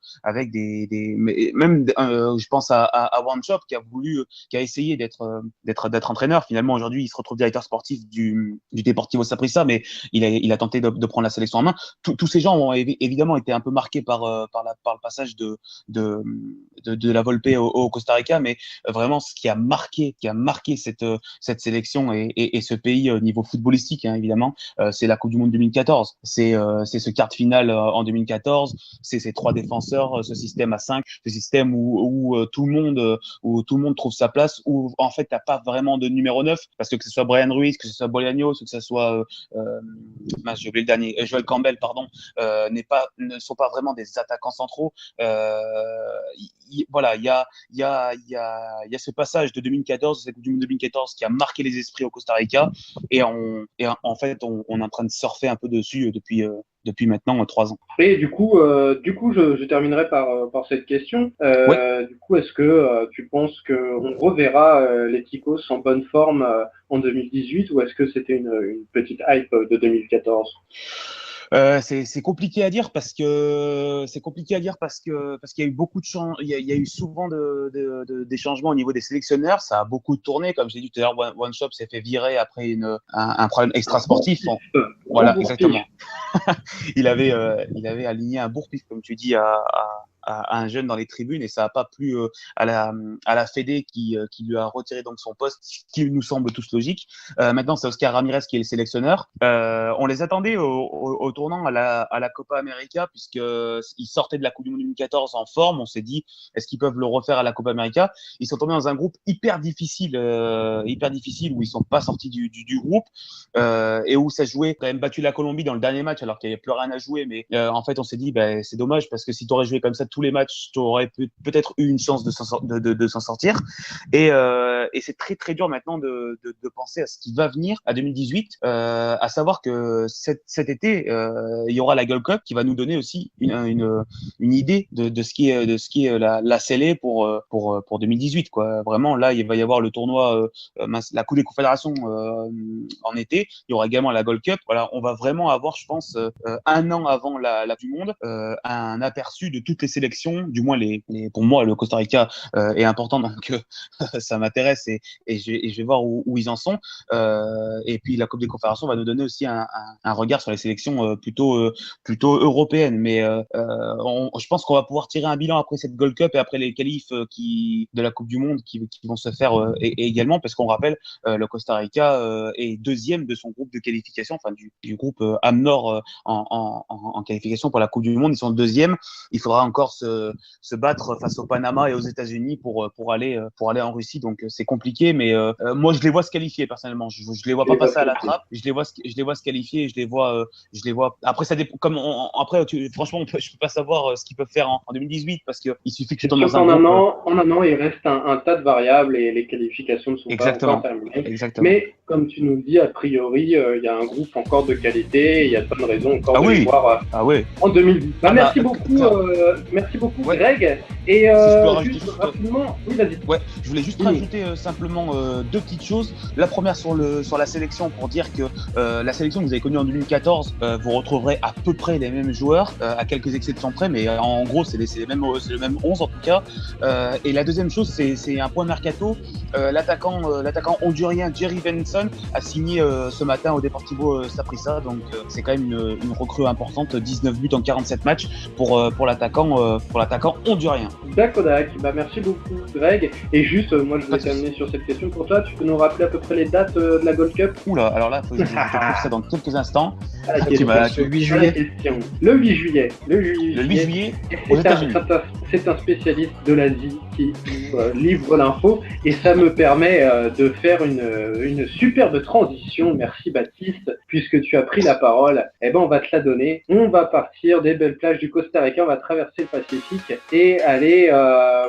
pense à One Shop qui a essayé d'être entraîneur. Finalement, aujourd'hui, il se retrouve directeur sportif du Deportivo Saprissa, mais il a tenté de prendre la sélection en main. Tous ces gens ont évidemment été un peu marqués par le passage de la Volpe au Costa Rica, mais vraiment ce qui a marqué cette sélection et ce pays au niveau footballistique, hein, évidemment, c'est la Coupe du Monde 2014. C'est ce quart de finale en 2014, c'est ces 3 défenseurs, ce système à 5, ce système où tout le monde trouve sa place, où en fait t'as pas vraiment de numéro 9, parce que ce soit Brian Ruiz, que ce soit Bolaños, que ce soit j'ai oublié le dernier, Joel Campbell, pardon, ne sont pas vraiment des attaquants centraux. Voilà, il y a ce passage de 2014, cette Coupe du Monde 2014 qui a marqué les esprits au Costa Rica, et en fait on est en train de surfer un peu dessus depuis maintenant 3 ans. Et du coup, je terminerai par cette question. Du coup, est-ce que tu penses qu'on reverra les Ticos en bonne forme en 2018, ou est-ce que c'était une petite hype de 2014? C'est compliqué à dire parce qu'il y a eu beaucoup de il y a eu souvent des changements au niveau des sélectionneurs. Ça a beaucoup tourné, comme je l'ai dit tout à l'heure. One Shop s'est fait virer après un problème extra sportif. Voilà, exactement. Il avait aligné un bourre-pif, comme tu dis, à un jeune dans les tribunes, et ça n'a pas plu à la Fédé qui lui a retiré donc son poste, ce qui nous semble tous logique. Maintenant, c'est Oscar Ramirez qui est le sélectionneur. On les attendait au tournant à la Copa América, puisqu'ils sortaient de la Coupe du Monde 2014 en forme. On s'est dit, est-ce qu'ils peuvent le refaire à la Copa América? Ils sont tombés dans un groupe hyper difficile où ils sont pas sortis du groupe, et où ça jouait. Quand même battu la Colombie dans le dernier match alors qu'il n'y avait plus rien à jouer, mais en fait on s'est dit c'est dommage, parce que si tu aurais joué comme ça tous les matchs, tu aurais peut-être eu une chance de s'en sortir, et c'est très très dur maintenant de penser à ce qui va venir à 2018, à savoir que cet été il y aura la Gold Cup qui va nous donner aussi une idée de ce qui est la scellée pour 2018, quoi. Vraiment, là il va y avoir le tournoi la Coupe des Confédérations en été, il y aura également la Gold Cup. Voilà, on va vraiment avoir, je pense, un an avant la du Monde, un aperçu de toutes les sélections sélections, du moins pour moi, le Costa Rica est important, donc ça m'intéresse et je vais voir où ils en sont. Et puis la Coupe des Confédérations va nous donner aussi un regard sur les sélections plutôt européennes. Mais je pense qu'on va pouvoir tirer un bilan après cette Gold Cup et après les qualifs de la Coupe du Monde qui vont se faire également, parce qu'on rappelle, le Costa Rica est deuxième de son groupe de qualification, enfin du groupe AMNOR en qualification pour la Coupe du Monde. Ils sont deuxième. Il faudra encore se battre face au Panama et aux États-Unis pour aller en Russie. Donc c'est compliqué, mais moi je les vois se qualifier personnellement. Je les vois pas passer à la trappe. Je les vois se qualifier. Je les vois. Après ça dépend. Franchement, je peux pas savoir ce qu'ils peuvent faire en 2018 parce qu'il suffit que tu tombes dans un groupe. En un an, il reste un tas de variables et les qualifications ne sont pas encore terminées. Exactement. Mais comme tu nous le dis, a priori, il y a un groupe encore de qualité. Et il y a de bonnes raisons encore de les voir en 2010. Merci beaucoup, Greg. Et juste rapidement, oui, vas-y. Ouais, je voulais juste rajouter simplement deux petites choses. La première sur la sélection, pour dire que la sélection que vous avez connue en 2014, vous retrouverez à peu près les mêmes joueurs, à quelques exceptions près, mais en gros c'est le même 11 en tout cas. Et la deuxième chose, c'est un point mercato. L'attaquant hondurien Jerry Benson a signé ce matin au Deportivo Saprissa, donc c'est quand même une recrue importante, 19 buts en 47 matchs pour l'attaquant hondurien. D'accord, merci beaucoup Greg. Et juste, moi je voulais terminer sur cette question pour toi. Tu peux nous rappeler à peu près les dates de la Gold Cup? Oula, alors là, je te trouve ça dans quelques instants. Le 8 juillet. Le 8 juillet. Le 8 juillet aux États-Unis. C'est un spécialiste de l'Asie qui livre l'info et ça me permet de faire une superbe transition. Merci Baptiste, puisque tu as pris la parole. Eh ben on va te la donner. On va partir des belles plages du Costa Rica, on va traverser le Pacifique et aller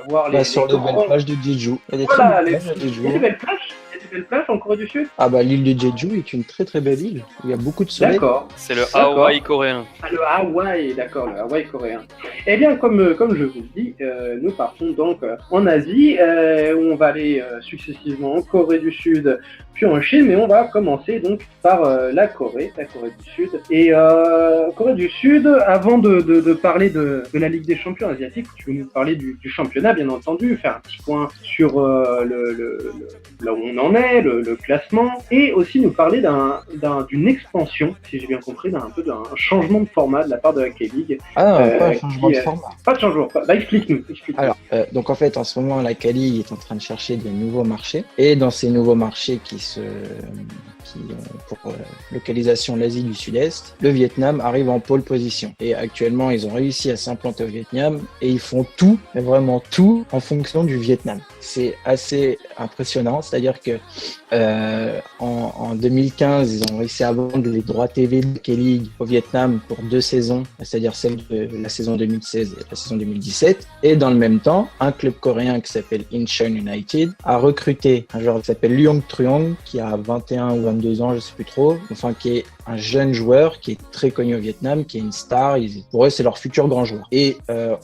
voir les sur les belles plages de Jeju. Il y a des belles plages. Belle plage en Corée du Sud? Ah bah l'île de Jeju est une très très belle île. Il y a beaucoup de soleil. D'accord. C'est le Hawaï coréen. Ah, le Hawaï, d'accord, le Hawaï coréen. Eh bien, comme je vous le dis, nous partons donc en Asie, où on va aller successivement en Corée du Sud, puis en Chine, mais on va commencer donc par la Corée du Sud. Et Corée du Sud, avant de parler de la Ligue des champions asiatiques, tu veux nous parler du championnat, bien entendu, faire un petit point sur là où on en est, le classement, et aussi nous parler d'une expansion, si j'ai bien compris, d'un changement de format de la part de la K-League. Pas un changement de format. Pas de changement. Explique-nous. Alors, donc en fait, en ce moment, la K-League est en train de chercher de nouveaux marchés, et dans ces nouveaux marchés pour localisation l'Asie du Sud-Est, le Vietnam arrive en pole position. Et actuellement, ils ont réussi à s'implanter au Vietnam et ils font tout, mais vraiment tout, en fonction du Vietnam. C'est assez impressionnant, c'est-à-dire que en 2015, ils ont réussi à vendre les droits TV de K-League au Vietnam pour 2 saisons, c'est-à-dire celle de la saison 2016 et la saison 2017. Et dans le même temps, un club coréen qui s'appelle Incheon United a recruté un joueur qui s'appelle Leung Truong, qui a 21 ou 22 ans, je sais plus trop, enfin qui est un jeune joueur qui est très connu au Vietnam, qui est une star. Pour eux, c'est leur futur grand joueur. Et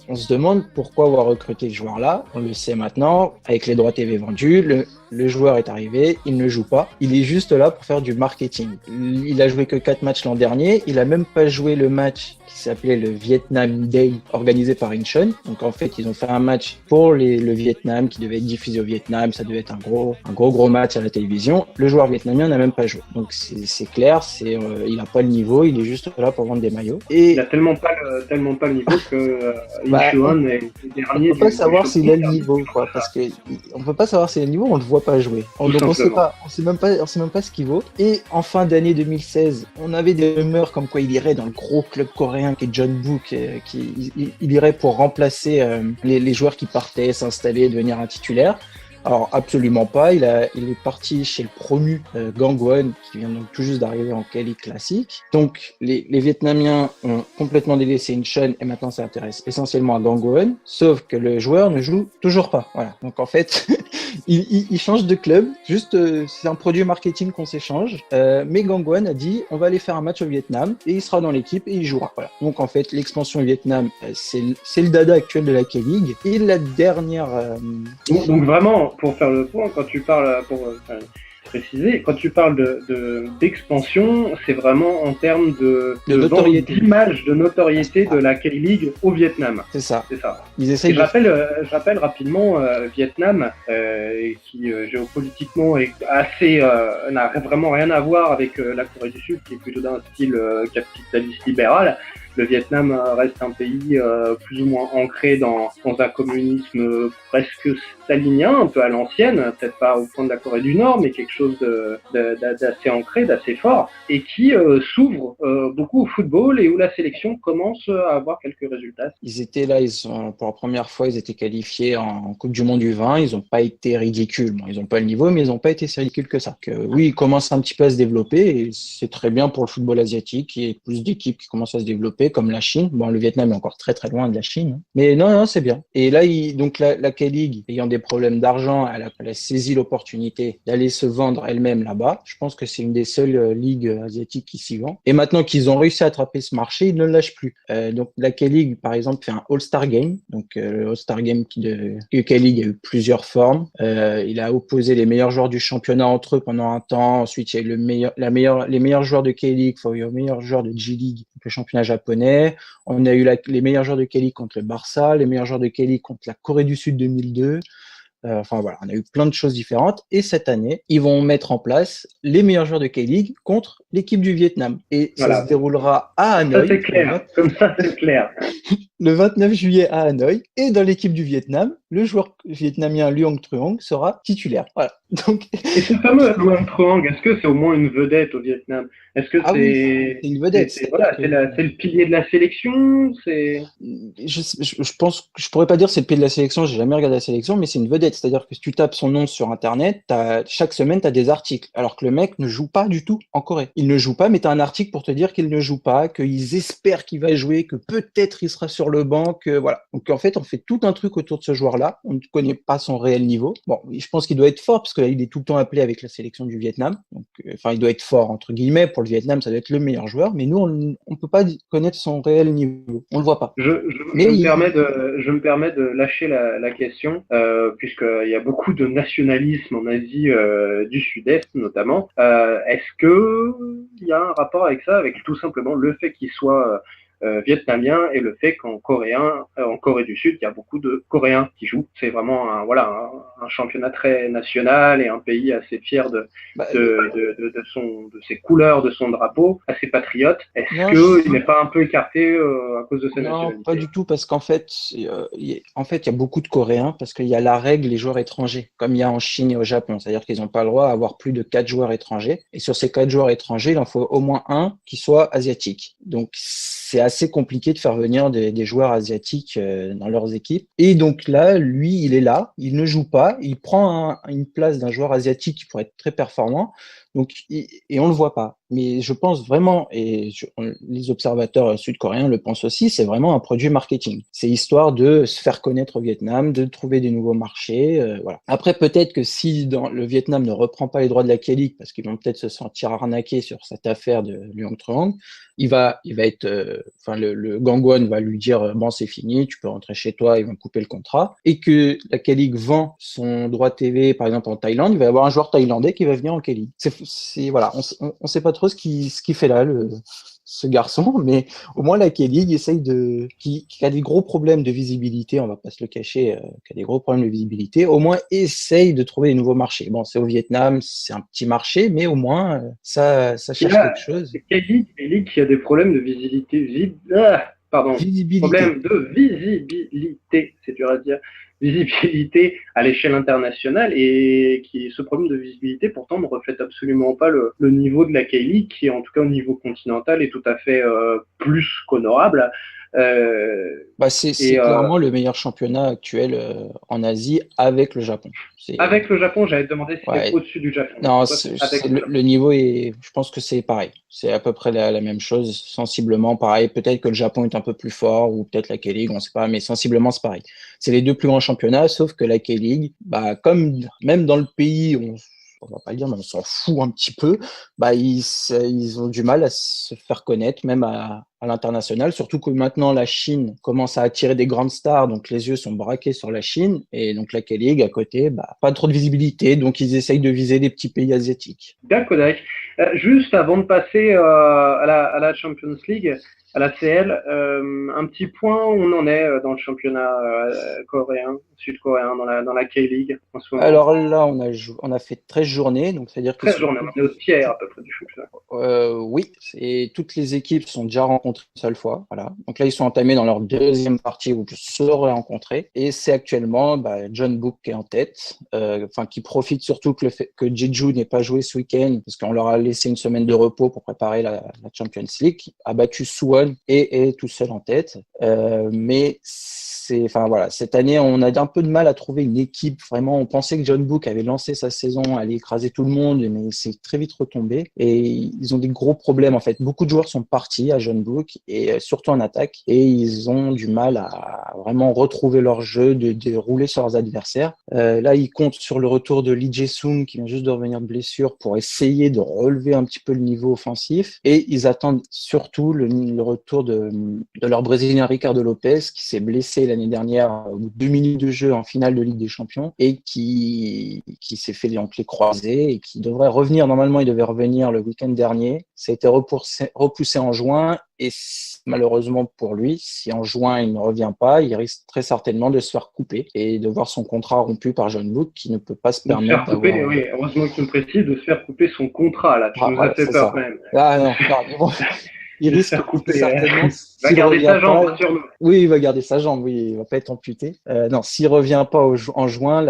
on se demande pourquoi avoir recruté ce joueur-là. On le sait maintenant, avec les droits TV vendus, le joueur est arrivé, il ne joue pas. Il est juste là pour faire du marketing. Il a joué que 4 matchs l'an dernier. Il a même pas joué le match qui s'appelait le Vietnam Day, organisé par Incheon. Donc en fait, ils ont fait un match pour le Vietnam qui devait être diffusé au Vietnam. Ça devait être un gros match à la télévision. Le joueur vietnamien n'a même pas joué. Donc c'est clair, il n'a pas le niveau. Il est juste là pour vendre des maillots. Et il a tellement pas le niveau que Incheon est le dernier. On peut pas savoir s'il a le niveau, quoi, parce que on peut pas savoir s'il a le niveau. On le voit pas jouer. Donc on sait même pas ce qu'il vaut. Et en fin d'année 2016, on avait des rumeurs comme quoi il irait dans le gros club coréen qui est John Book, il irait pour remplacer les joueurs qui partaient, s'installer, devenir un titulaire. Alors absolument pas, il est parti chez le promu Gangwon qui vient donc tout juste d'arriver en K-League classique. Donc les Vietnamiens ont complètement délaissé Incheon et maintenant ça intéresse essentiellement à Gangwon, sauf que le joueur ne joue toujours pas. Voilà. Donc en fait, il change de club, juste c'est un produit marketing qu'on s'échange, mais Gangwon a dit on va aller faire un match au Vietnam et il sera dans l'équipe et il jouera. Voilà. Donc en fait, l'expansion au Vietnam, c'est le dada actuel de la K-League et la dernière... Donc vraiment, pour faire le point, quand tu parles préciser, quand tu parles d'expansion, c'est vraiment en termes de notoriété, d'image, de notoriété de la K-League au Vietnam. C'est ça. C'est ça. Ils essayent je rappelle rapidement Vietnam, qui géopolitiquement est assez n'a vraiment rien à voir avec la Corée du Sud, qui est plutôt d'un style capitaliste libéral. Le Vietnam reste un pays plus ou moins ancré dans un communisme presque stalinien, un peu à l'ancienne, peut-être pas au point de la Corée du Nord, mais quelque chose d'assez ancré, d'assez fort, et qui s'ouvre beaucoup au football et où la sélection commence à avoir quelques résultats. Ils étaient là, pour la première fois, ils étaient qualifiés en Coupe du Monde du 20. Ils n'ont pas été ridicules. Bon, ils n'ont pas le niveau, mais ils n'ont pas été si ridicules que ça. Oui, ils commencent un petit peu à se développer et c'est très bien pour le football asiatique. Il y a plus d'équipes qui commencent à se développer, comme la Chine. Bon, le Vietnam est encore très très loin de la Chine, mais non, c'est bien. Et là, donc la K-League, ayant des problèmes d'argent, elle a saisi l'opportunité d'aller se vendre elle-même là-bas. Je pense que c'est une des seules ligues asiatiques qui s'y vend. Et maintenant qu'ils ont réussi à attraper ce marché, ils ne le lâchent plus. Donc la K-League, par exemple, fait un All-Star Game. Donc le All-Star Game de K-League a eu plusieurs formes. Il a opposé les meilleurs joueurs du championnat entre eux pendant un temps. Ensuite, il y a eu les meilleurs joueurs de K-League face aux meilleurs joueurs de G-League, le championnat japonais. On a eu les meilleurs joueurs de K-League contre le Barça, les meilleurs joueurs de K-League contre la Corée du Sud 2002. Enfin voilà, on a eu plein de choses différentes. Et cette année, ils vont mettre en place les meilleurs joueurs de K-League contre l'équipe du Vietnam. Et ça se déroulera à Hanoï. Ça, c'est clair. Comme ça, c'est clair. Le 29 juillet à Hanoï. Et dans l'équipe du Vietnam, le joueur vietnamien Luong Truong sera titulaire. Voilà. Donc... Et ce fameux Luong Truong, est-ce que c'est au moins une vedette au Vietnam? Est-ce que oui, c'est une vedette. C'est le pilier de la sélection? Je pense que je pourrais pas dire c'est le pilier de la sélection, j'ai jamais regardé la sélection, mais c'est une vedette. C'est-à-dire que si tu tapes son nom sur Internet, chaque semaine, tu as des articles. Alors que le mec ne joue pas du tout en Corée. Il ne joue pas, mais tu as un article pour te dire qu'il ne joue pas, qu'ils espèrent qu'il va jouer, que peut-être il sera sur le banc, que voilà. Donc en fait, on fait tout un truc autour de ce joueur-là. On ne connaît pas son réel niveau. Bon, je pense qu'il doit être fort parce que là, il est tout le temps appelé avec la sélection du Vietnam. Donc, il doit être fort entre guillemets. Pour le Vietnam, ça doit être le meilleur joueur, mais nous, on peut pas connaître son réel niveau. On le voit pas. Je me permets de lâcher la question, puisqu'il y a beaucoup de nationalisme en Asie du Sud-Est notamment. Est-ce que il y a un rapport avec ça, avec tout simplement le fait qu'il soit vietnamien et le fait qu'en Corée du Sud, il y a beaucoup de Coréens qui jouent. C'est vraiment un championnat très national et un pays assez fier de ses couleurs, de son drapeau, assez patriote. Est-ce qu'il n'est pas un peu écarté à cause de sa nationalité? Non, pas du tout, parce qu'en fait, il y a beaucoup de Coréens, parce qu'il y a la règle les joueurs étrangers, comme il y a en Chine et au Japon. C'est-à-dire qu'ils n'ont pas le droit d'avoir plus de 4 joueurs étrangers. Et sur ces 4 joueurs étrangers, il en faut au moins un qui soit asiatique. Donc, c'est assez compliqué de faire venir des joueurs asiatiques dans leurs équipes. Et donc là, lui, il est là, il ne joue pas, il prend une place d'un joueur asiatique qui pourrait être très performant. Donc, et on le voit pas. Mais je pense vraiment, et les observateurs sud-coréens le pensent aussi, c'est vraiment un produit marketing. C'est histoire de se faire connaître au Vietnam, de trouver des nouveaux marchés. Voilà. Après, peut-être que si le Vietnam ne reprend pas les droits de la K-League, parce qu'ils vont peut-être se sentir arnaqués sur cette affaire de Luong Truong, il va être, le Gangwon va lui dire bon, c'est fini, tu peux rentrer chez toi, ils vont couper le contrat, et que la K-League vend son droit TV, par exemple en Thaïlande, il va y avoir un joueur thaïlandais qui va venir en K-League. Voilà, on sait pas trop ce qu'il fait là, ce garçon, mais au moins la K-League essaye qui a des gros problèmes de visibilité, on va pas se le cacher, qui a des gros problèmes de visibilité, au moins essaye de trouver des nouveaux marchés. Bon, c'est au Vietnam, c'est un petit marché, mais au moins ça cherche quelque chose. K-League qui a des problèmes de visibilité, problème de visibilité, c'est dur à dire. Visibilité à l'échelle internationale et ce problème de visibilité pourtant ne reflète absolument pas le niveau de la K-League qui en tout cas au niveau continental est tout à fait plus qu'honorable. C'est clairement le meilleur championnat actuel en Asie avec le Japon. Avec le Japon, j'allais te demander si c'était au-dessus du Japon. Non, le niveau je pense que c'est pareil. C'est à peu près la même chose, sensiblement pareil. Peut-être que le Japon est un peu plus fort ou peut-être la K-League, on ne sait pas, mais sensiblement c'est pareil. C'est les deux plus grands championnats, sauf que la K-League, comme même dans le pays, on va pas le dire, mais on s'en fout un petit peu, ils ont du mal à se faire connaître, même à l'international, surtout que maintenant la Chine commence à attirer des grandes stars, donc les yeux sont braqués sur la Chine, et donc la K-League à côté, pas trop de visibilité, donc ils essayent de viser des petits pays asiatiques. D'accord. Juste avant de passer à la Champions League, à la CL, un petit point où on en est dans le championnat coréen, sud-coréen, dans la K-League en ce moment. Alors là, on a fait 13 journées, donc c'est-à-dire que 13 journées, on est au tiers à peu près du championnat. oui, et toutes les équipes sont déjà rencontrées une seule fois. Voilà. Donc là, ils sont entamés dans leur deuxième partie où ils se rencontrer. Et c'est actuellement John Book qui est en tête, qui profite surtout que Jeju n'ait pas joué ce week-end parce qu'on leur a laissé une semaine de repos pour préparer la Champions League, a battu Suwon et est tout seul en tête. Mais cette année, on a un peu de mal à trouver une équipe. Vraiment, on pensait que John Book avait lancé sa saison, allait écraser tout le monde, mais c'est très vite retombé. Et ils ont des gros problèmes, en fait. Beaucoup de joueurs sont partis à John Book, et surtout en attaque, et ils ont du mal à vraiment retrouver leur jeu, de rouler sur leurs adversaires. Là, ils comptent sur le retour de Lee Jae-sung, qui vient juste de revenir de blessure, pour essayer de relever un petit peu le niveau offensif. Et ils attendent surtout le retour de leur Brésilien Ricardo Lopez, qui s'est blessé l'année dernière au bout de 2 minutes de jeu en finale de Ligue des Champions, et qui s'est fait les croisés, et qui devrait revenir. Normalement, il devait revenir le week-end dernier. Ça a été repoussé en juin, et malheureusement pour lui, si en juin il ne revient pas, il risque très certainement de se faire couper et de voir son contrat rompu par John Book, qui ne peut pas se permettre d'avoir... Oui, heureusement que tu me précises, de se faire couper son contrat, là. Tu nous as fait peur quand même. Ah non, il risque certainement. Il va garder sa jambe sur nous. Oui, il va garder sa jambe, oui, il va pas être amputé. Non, s'il revient pas en juin,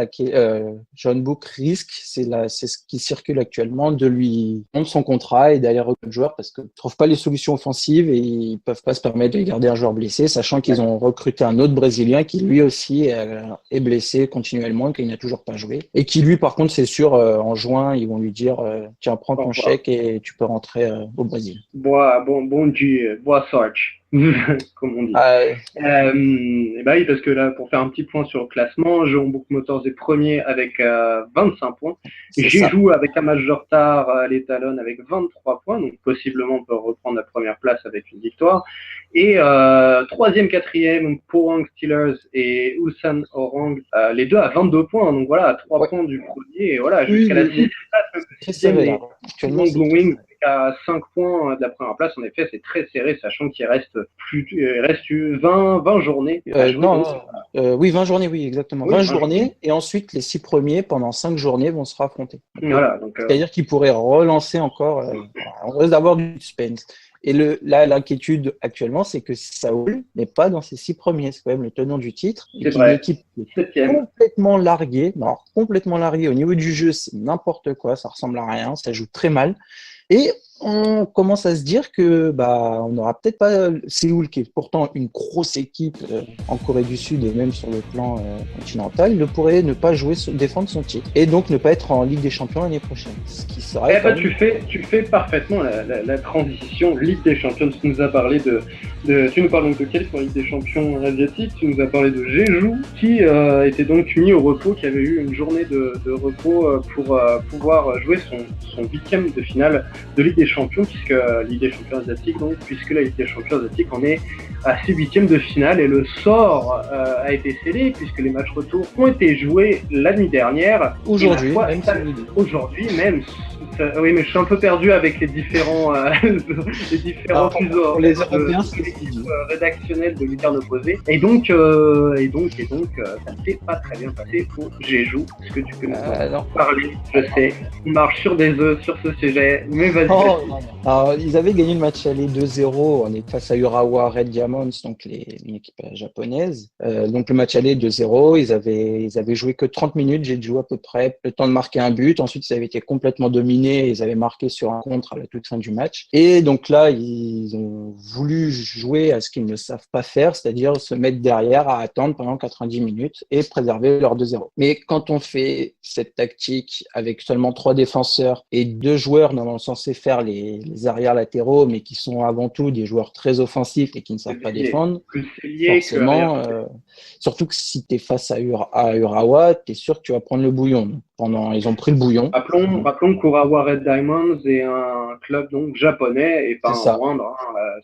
John Book risque, c'est ce qui circule actuellement, de lui rompre son contrat et d'aller recruter le joueur, parce qu'ils ne trouvent pas les solutions offensives et ils peuvent pas se permettre de garder un joueur blessé, sachant qu'ils ont recruté un autre Brésilien qui lui aussi est blessé continuellement, qu'il n'a toujours pas joué, et qui lui, par contre, c'est sûr, en juin, ils vont lui dire tiens, prends ton chèque et tu peux rentrer au Brésil. Bon Dieu, bois Sarge. Comme on dit. Oui, parce que là, pour faire un petit point sur le classement, Jean Book Motors est premier avec 25 points. Jeju avec un match de retard les talonne avec 23 points, donc possiblement on peut reprendre la première place avec une victoire. Et troisième, quatrième, Pohang Steelers et Ulsan Orang, les deux à 22 points, donc voilà, à 3 points du premier, et voilà, jusqu'à la 6e place, actuellement, Blue Wings à 5 points de la première place. En effet, c'est très serré, sachant qu'il reste 20 journées. Oui, 20 journées, oui, exactement. Oui, 20 journées, et ensuite, les 6 premiers, pendant 5 journées, vont se affronter. Voilà, c'est-à-dire qu'ils pourraient relancer encore. On risque d'avoir du suspense. Et l'inquiétude actuellement, c'est que Seoul n'est pas dans ces 6 premiers. C'est quand même le tenant du titre. C'est vrai. Une équipe complètement larguée. Alors, complètement larguée au niveau du jeu, c'est n'importe quoi. Ça ressemble à rien. Ça joue très mal. Et on commence à se dire que on n'aura peut-être pas Séoul, qui est pourtant une grosse équipe en Corée du Sud et même sur le plan continental, ne pourrait ne pas défendre son titre et donc ne pas être en Ligue des Champions l'année prochaine. Ce qui serait tu fais parfaitement la transition Ligue des Champions. Tu nous as parlé tu nous parles donc de quelle pour Ligue des Champions asiatiques. Tu nous as parlé de Jeju, qui était donc mis au repos, qui avait eu une journée de repos pour pouvoir jouer son 8e de finale de Ligue des Champions, puisque Ligue des Champions asiatiques, puisque la Ligue des Champions asiatiques en est à ses 8e de finale, et le sort a été scellé puisque les matchs retour ont été joués la nuit dernière. Aujourd'hui même. Oui, mais je suis un peu perdu avec les différents fuseaux les Européens, rédactionnels de l'univers opposé. Et donc, ça ne s'est pas très bien passé pour Jeju. Est-ce que tu peux nous en parler? Je sais, on marche sur des œufs sur ce sujet, mais vas-y. Alors, ils avaient gagné le match aller 2-0. On est face à Urawa Red Diamonds, donc une équipe japonaise. Donc le match aller 2-0. Ils avaient joué que 30 minutes. Jeju à peu près, le temps de marquer un but. Ensuite, ils avaient été complètement dominés. Ils avaient marqué sur un contre à la toute fin du match. Et donc là, ils ont voulu jouer à ce qu'ils ne savent pas faire, c'est-à-dire se mettre derrière à attendre pendant 90 minutes et préserver leur 2-0. Mais quand on fait cette tactique avec seulement 3 défenseurs et 2 joueurs normalement censés faire les arrières latéraux, mais qui sont avant tout des joueurs très offensifs et qui ne savent pas défendre. Plus lié Forcément, surtout que si tu es face à Urawa, tu es sûr que tu vas prendre le bouillon. Ils ont pris le bouillon. Rappelons que Urawa Red Diamonds est un club donc japonais et pas un moindre.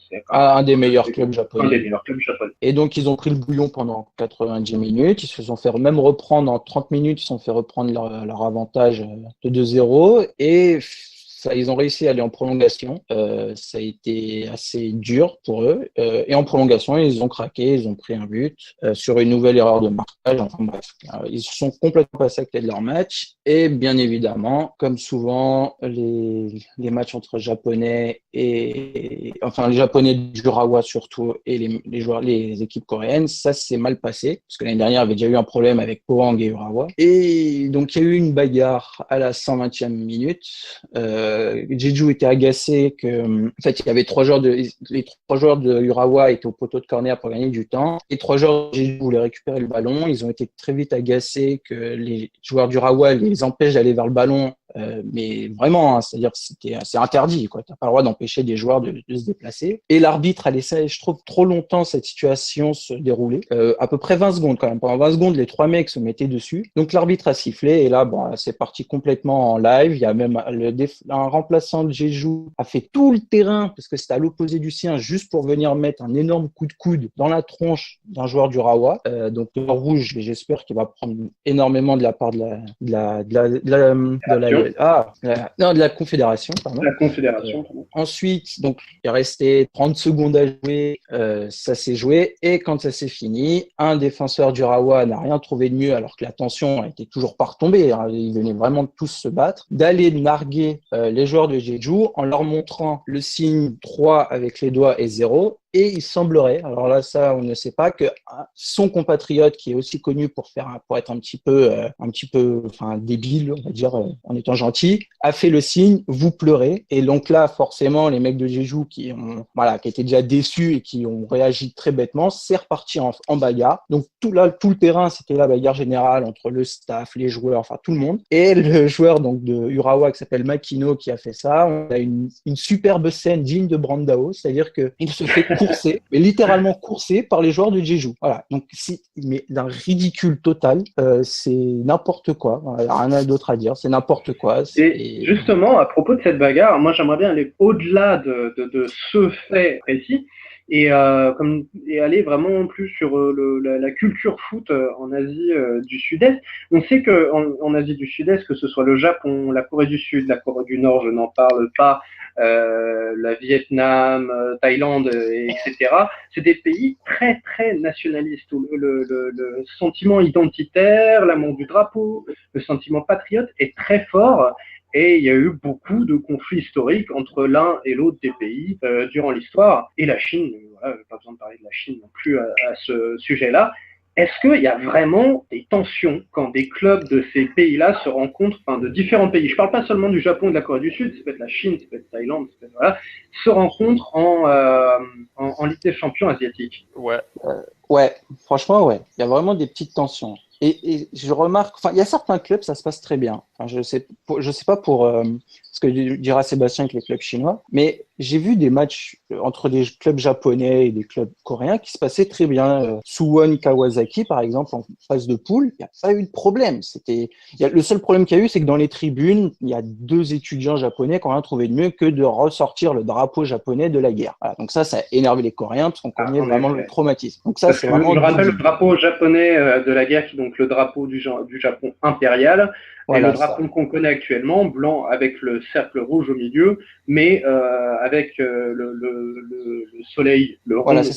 C'est un des meilleurs clubs japonais. Un des meilleurs clubs japonais. Et donc, ils ont pris le bouillon pendant 90 minutes. Ils se sont fait même reprendre en 30 minutes. Ils se sont fait reprendre leur avantage de 2-0. Et ils ont réussi à aller en prolongation. Ça a été assez dur pour eux. Et en prolongation, ils ont craqué. Ils ont pris un but sur une nouvelle erreur de marquage. Enfin bref, ils se sont complètement passés à côté de leur match. Et bien évidemment, comme souvent, les matchs entre Japonais les Japonais d'Urawa surtout et les équipes coréennes, ça s'est mal passé. Parce que l'année dernière, il y avait déjà eu un problème avec Pohang et Urawa. Et donc, il y a eu une bagarre à la 120e minute. Jeju était agacé que, en fait, il y avait les 3 joueurs de Urawa étaient au poteau de corner pour gagner du temps. Les 3 joueurs de Jeju voulaient récupérer le ballon. Ils ont été très vite agacés que les joueurs d'Urawa les empêchent d'aller vers le ballon. Mais vraiment, c'est-à-dire que c'est interdit, quoi. T'as pas le droit d'empêcher des joueurs de se déplacer. Et l'arbitre a laissé, je trouve, trop longtemps cette situation se dérouler. À peu près 20 secondes quand même. Pendant 20 secondes, les 3 mecs se mettaient dessus. Donc l'arbitre a sifflé et là, c'est parti complètement en live. Il y a même un remplaçant de Jeju a fait tout le terrain parce que c'était à l'opposé du sien, juste pour venir mettre un énorme coup de coude dans la tronche d'un joueur d'Urawa. Donc le rouge, j'espère qu'il va prendre énormément de la part de la Confédération, pardon. La Confédération, ensuite, donc, il restait 30 secondes à jouer, ça s'est joué, et quand ça s'est fini, un défenseur d'Urawa n'a rien trouvé de mieux, alors que la tension était toujours pas retombée, hein, ils venaient vraiment tous se battre, d'aller narguer les joueurs de Jeju en leur montrant le signe 3 avec les doigts et 0, et il semblerait, alors là, ça, on ne sait pas, que son compatriote, qui est aussi connu pour être un petit peu, débile, on va dire, en étant gentil, a fait le signe, vous pleurez. Et donc là, forcément, les mecs de Jeju qui étaient déjà déçus et qui ont réagi très bêtement, c'est reparti en bagarre. Donc tout le terrain, c'était la bagarre générale entre le staff, les joueurs, enfin tout le monde. Et le joueur donc de Urawa qui s'appelle Makino qui a fait ça, on a une superbe scène digne de Brandao, c'est-à-dire qu'il se fait courser, mais littéralement courser par les joueurs de Jeju. Voilà, donc mais d'un ridicule total, c'est n'importe quoi. Il n'y a rien d'autre à dire, c'est n'importe quoi. Et justement, à propos de cette bagarre, moi j'aimerais bien aller au-delà de ce fait précis et aller vraiment plus sur la culture foot en Asie du Sud-Est. On sait que en Asie du Sud-Est, que ce soit le Japon, la Corée du Sud, la Corée du Nord, je n'en parle pas, la Vietnam, Thaïlande, etc. C'est des pays très très nationalistes où le sentiment identitaire, l'amour du drapeau, le sentiment patriote est très fort. Et il y a eu beaucoup de conflits historiques entre l'un et l'autre des pays durant l'histoire. Et la Chine, voilà, je n'ai pas besoin de parler de la Chine non plus à ce sujet-là. Est-ce qu'il y a vraiment des tensions quand des clubs de ces pays-là se rencontrent, enfin de différents pays, je ne parle pas seulement du Japon et de la Corée du Sud, ça peut être la Chine, ça peut être Thaïlande, ça peut être, se rencontrent en Ligue des champions asiatiques? Ouais, franchement, ouais. Il y a vraiment des petites tensions. Et je remarque, il y a certains clubs, ça se passe très bien. Je sais pas pour ce que dira Sébastien avec les clubs chinois, mais j'ai vu des matchs entre des clubs japonais et des clubs coréens qui se passaient très bien. Suwon Kawasaki, par exemple, en phase de poule, il n'y a pas eu de problème. Le seul problème qu'il y a eu, c'est que dans les tribunes, il y a 2 étudiants japonais qui n'ont rien trouvé de mieux que de ressortir le drapeau japonais de la guerre. Voilà. Donc ça a énervé les Coréens parce qu'on connaît vraiment le traumatisme. Donc ça, c'est vraiment. Je rappelle le drapeau japonais de la guerre, qui est donc le drapeau du Japon impérial. Voilà, et le drapeau qu'on connaît actuellement, blanc avec le cercle rouge au milieu, mais avec le soleil, le rouge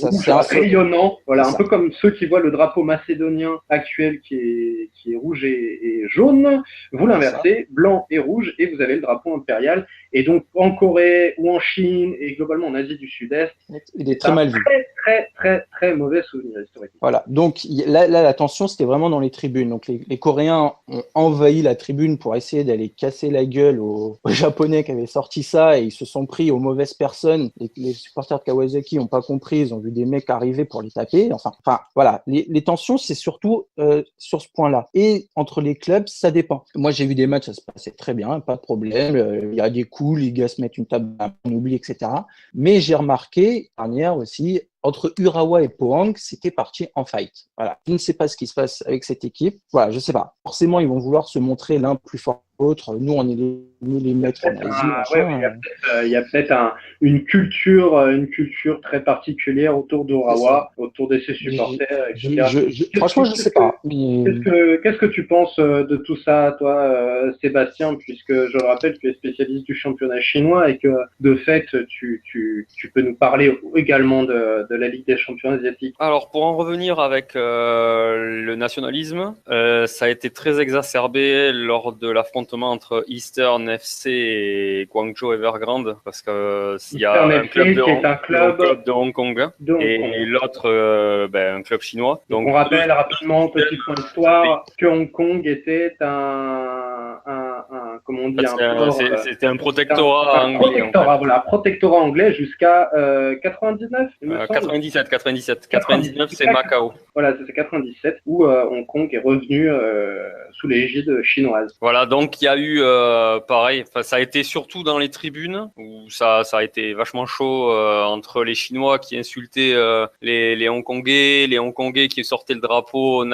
rayonnant, voilà, un peu comme ceux qui voient le drapeau macédonien actuel qui est rouge et jaune. Vous l'inversez, blanc et rouge, et vous avez le drapeau impérial. Et donc en Corée ou en Chine et globalement en Asie du Sud-Est, il est très mal vu. Très, très, très mauvais souvenir historique. Voilà, donc là la tension, c'était vraiment dans les tribunes. Donc les Coréens ont envahi la tribune pour essayer d'aller casser la gueule aux Japonais qui avaient sorti ça et ils se sont pris aux mauvaises personnes. Les supporters de Kawasaki n'ont pas compris, ils ont vu des mecs arriver pour les taper. Enfin voilà, les tensions, c'est surtout sur ce point-là. Et entre les clubs, ça dépend. Moi, j'ai vu des matchs, ça se passait très bien, pas de problème. Il y a des coups, les gars se mettent une table, on oublie, etc. Mais j'ai remarqué, dernière aussi, entre Urawa et Pohang, c'était parti en fight. Voilà. Je ne sais pas ce qui se passe avec cette équipe. Voilà, je sais pas. Forcément, ils vont vouloir se montrer l'un plus fort que l'autre. Nous, on est les maîtres en Asie. Il y a peut-être une culture très particulière autour d'Urawa, autour de ses supporters, etc. Franchement, je ne sais pas. Mais... Qu'est-ce que tu penses de tout ça, toi, Sébastien, puisque je le rappelle, tu es spécialiste du championnat chinois et que, de fait, tu peux nous parler également de la Ligue des champions asiatiques. Alors, pour en revenir avec le nationalisme, ça a été très exacerbé lors de l'affrontement entre Eastern FC et Guangzhou Evergrande, parce que s'il y a un club de Hong Kong et l'autre un club chinois. Donc on rappelle rapidement, petit point d'histoire, que Hong Kong était c'était un protectorat anglais. Protectorat anglais jusqu'à 99. 99, c'est Macao. Voilà, c'est 97 où Hong Kong est revenu sous l'égide chinoise. Voilà, donc il y a eu pareil. Ça a été surtout dans les tribunes où ça a été vachement chaud entre les Chinois qui insultaient les Hongkongais qui sortaient le drapeau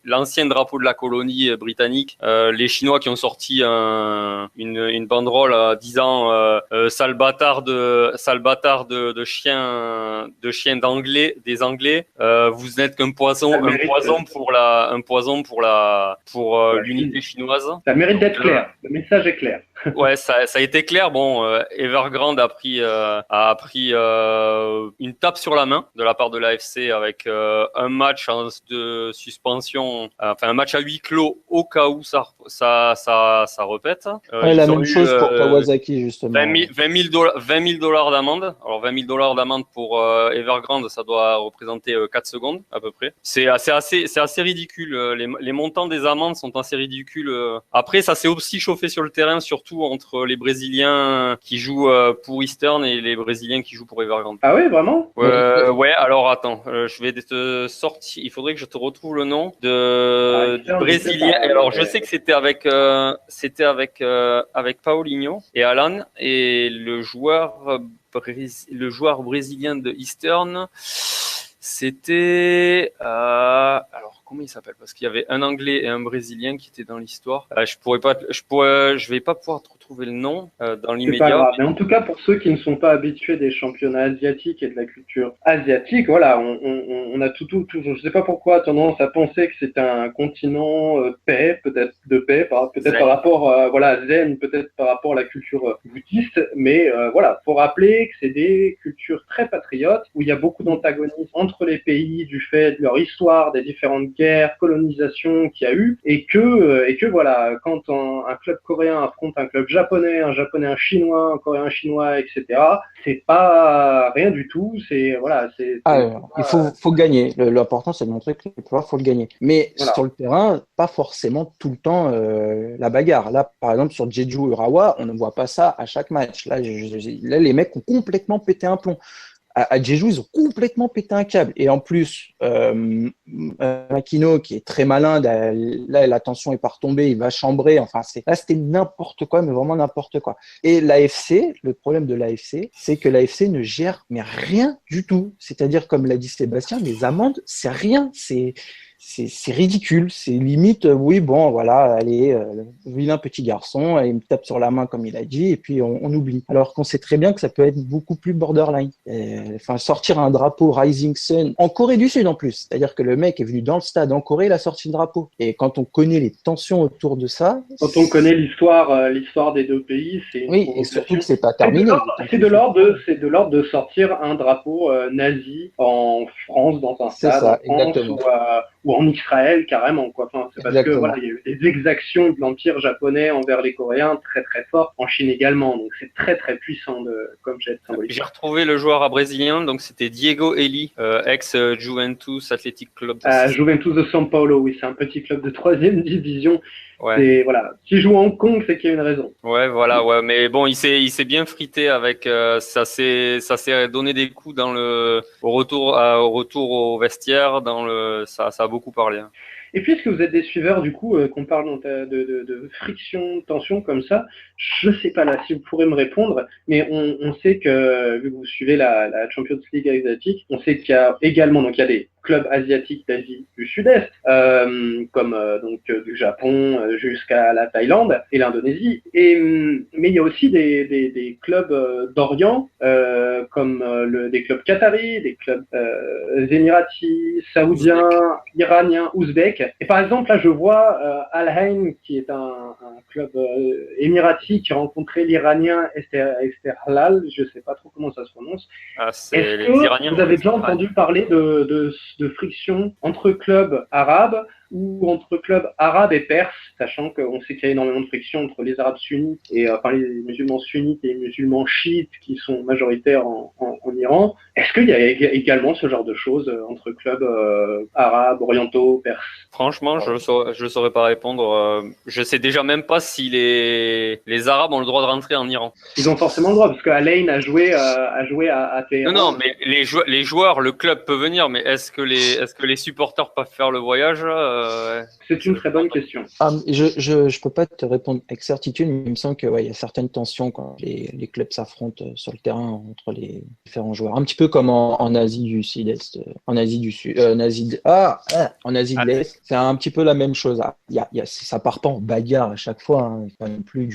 l'ancien drapeau de la colonie britannique. Les Chinois qui ont sorti une banderole disant sale bâtard de chiens des Anglais. Vous n'êtes qu'un poison pour l'unité chinoise. Ça mérite d'être clair. Le message est clair. Ouais, ça a été clair. Bon, Evergrande a pris une tape sur la main de la part de l'AFC avec un match de suspension, un match à huis clos au cas où ça répète. La même chose pour Kawasaki justement. 20 000 dollars d'amende. Alors 20 000 dollars d'amende pour Evergrande, ça doit représenter 4 secondes à peu près. C'est assez ridicule. Les montants des amendes sont assez ridicules. Après, ça s'est aussi chauffé sur le terrain, surtout entre les Brésiliens qui jouent pour Eastern et les Brésiliens qui jouent pour Evergrande. Ah oui, vraiment? Ouais, alors attends, je vais te sortir, il faudrait que je te retrouve le nom du Brésilien. Alors je sais que c'était avec Paulinho et Alan et le joueur brésilien de Eastern, c'était alors comment il s'appelle, parce qu'il y avait un Anglais et un Brésilien qui étaient dans l'histoire. Je vais pas pouvoir te retrouver le nom dans l'immédiat. Mais en tout cas, pour ceux qui ne sont pas habitués des championnats asiatiques et de la culture asiatique, voilà, on a tout, je sais pas pourquoi, tendance à penser que c'est un continent peut-être par rapport zen, peut-être par rapport à la culture bouddhiste, mais voilà, faut rappeler que c'est des cultures très patriotes où il y a beaucoup d'antagonisme entre les pays du fait de leur histoire, des différentes guerres, colonisations qu'il y a eu, et que voilà, quand un club coréen affronte un club japonais, un chinois, un coréen, un chinois, etc., c'est pas rien du tout, il faut gagner. L'important, c'est de montrer que il faut le gagner. Mais voilà. Sur le terrain, pas forcément tout le temps la bagarre. Là, par exemple, sur Jeju Urawa, on ne voit pas ça à chaque match. Là, les mecs ont complètement pété un plomb. À Jeju, ils ont complètement pété un câble. Et en plus, Makino, qui est très malin, là, la tension est pas retombée, il va chambrer. Enfin, c'était n'importe quoi, mais vraiment n'importe quoi. Et l'AFC, le problème de l'AFC, c'est que l'AFC ne gère mais rien du tout. C'est-à-dire, comme l'a dit Sébastien, les amendes, c'est rien. C'est ridicule, c'est limite, oui, bon, voilà, allez, vilain petit garçon, il me tape sur la main comme il a dit, et puis on oublie. Alors qu'on sait très bien que ça peut être beaucoup plus borderline. Sortir un drapeau Rising Sun, en Corée du Sud en plus, c'est-à-dire que le mec est venu dans le stade en Corée, il a sorti le drapeau. Et quand on connaît les tensions autour de ça... Quand on connaît l'histoire des deux pays, c'est... Oui, et surtout que c'est pas terminé. C'est de l'ordre de sortir un drapeau nazi en France, dans un stade, ça, en France, ou en Israël carrément, quoi. Enfin, c'est parce que voilà, il y a eu des exactions de l'Empire japonais envers les Coréens très très fortes, en Chine également, donc c'est très très puissant comme jet symbolique. J'ai retrouvé le joueur brésilien, donc c'était Diego Eli, ex Juventus Athletic Club. Juventus de São Paulo, oui, c'est un petit club de 3e division C'est, voilà. S'il joue à Hong Kong, c'est qu'il y a une raison. Ouais, voilà, ouais. Mais bon, il s'est bien frité avec, ça s'est donné des coups au retour au vestiaire, ça a beaucoup parlé. Hein. Et puisque vous êtes des suiveurs, du coup, qu'on parle de friction, de tension comme ça, je sais pas là si vous pourrez me répondre, mais on sait que, vu que vous suivez la Champions League asiatique, on sait qu'il y a également, donc il y a des clubs asiatiques d'Asie du Sud-Est, comme du Japon jusqu'à la Thaïlande et l'Indonésie, mais il y a aussi des clubs d'Orient, comme des clubs qataris, des clubs émiratis, saoudiens, iraniens, ouzbeks. Et par exemple, là, je vois Al Ain, qui est un club émirati qui a rencontré l'Iranien Esterhlal, je ne sais pas trop comment ça se prononce. Ah, Est-ce que vous avez déjà entendu parler de friction entre clubs arabes ou entre clubs arabes et perses, sachant qu'on sait qu'il y a énormément de friction entre les arabes sunnites et les musulmans sunnites et les musulmans chiites qui sont majoritaires en Iran. Est-ce qu'il y a également ce genre de choses entre clubs arabes, orientaux, perses? Franchement, je saurais pas répondre. Je sais déjà même pas si les Arabes ont le droit de rentrer en Iran. Ils ont forcément le droit, parce qu'Alain a joué à Téhéran. Non, mais les joueurs, le club peut venir, mais est-ce que les supporters peuvent faire le voyage? C'est une très bonne question. Je peux pas te répondre avec certitude, mais il me semble que il y a certaines tensions quand les clubs s'affrontent sur le terrain entre les différents joueurs. Un petit peu comme en Asie du Sud-Est, en Asie du Sud, en Asie de l'Est, c'est un petit peu la même chose. Ça part pas en bagarre à chaque fois, hein, pas non plus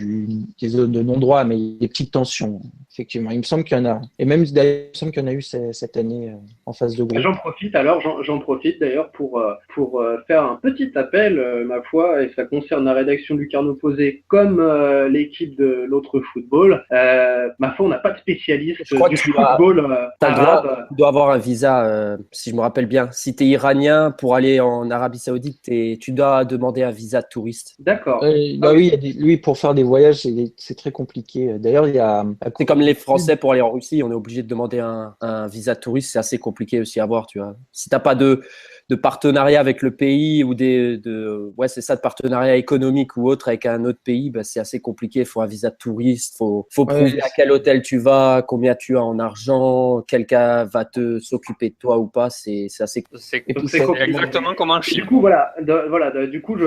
des zones de non-droit, mais il y a des petites tensions. Effectivement, il me semble qu'il y en a, et même d'ailleurs, il me semble qu'il y en a eu cette année en phase de groupe. J'en profite d'ailleurs pour faire un petit appel, ma foi, et ça concerne la rédaction du Lucarne Opposé comme l'équipe de l'autre football. Ma foi, on n'a pas de spécialiste du football arabe. Tu dois avoir un visa, si je me rappelle bien. Si tu es iranien, pour aller en Arabie Saoudite, tu dois demander un visa de touriste. D'accord. Oui, pour faire des voyages, c'est très compliqué. D'ailleurs, il y a. C'est comme les Français pour aller en Russie, on est obligé de demander un visa de touriste, c'est assez compliqué aussi à avoir, tu vois. Si t'as pas de partenariat avec le pays ou c'est ça, de partenariat économique ou autre avec un autre pays, c'est assez compliqué. Il faut un visa de touriste, faut prouver à quel hôtel tu vas, combien tu as en argent, quelqu'un va s'occuper de toi ou pas. C'est assez. C'est exactement comme un chien. Du coup,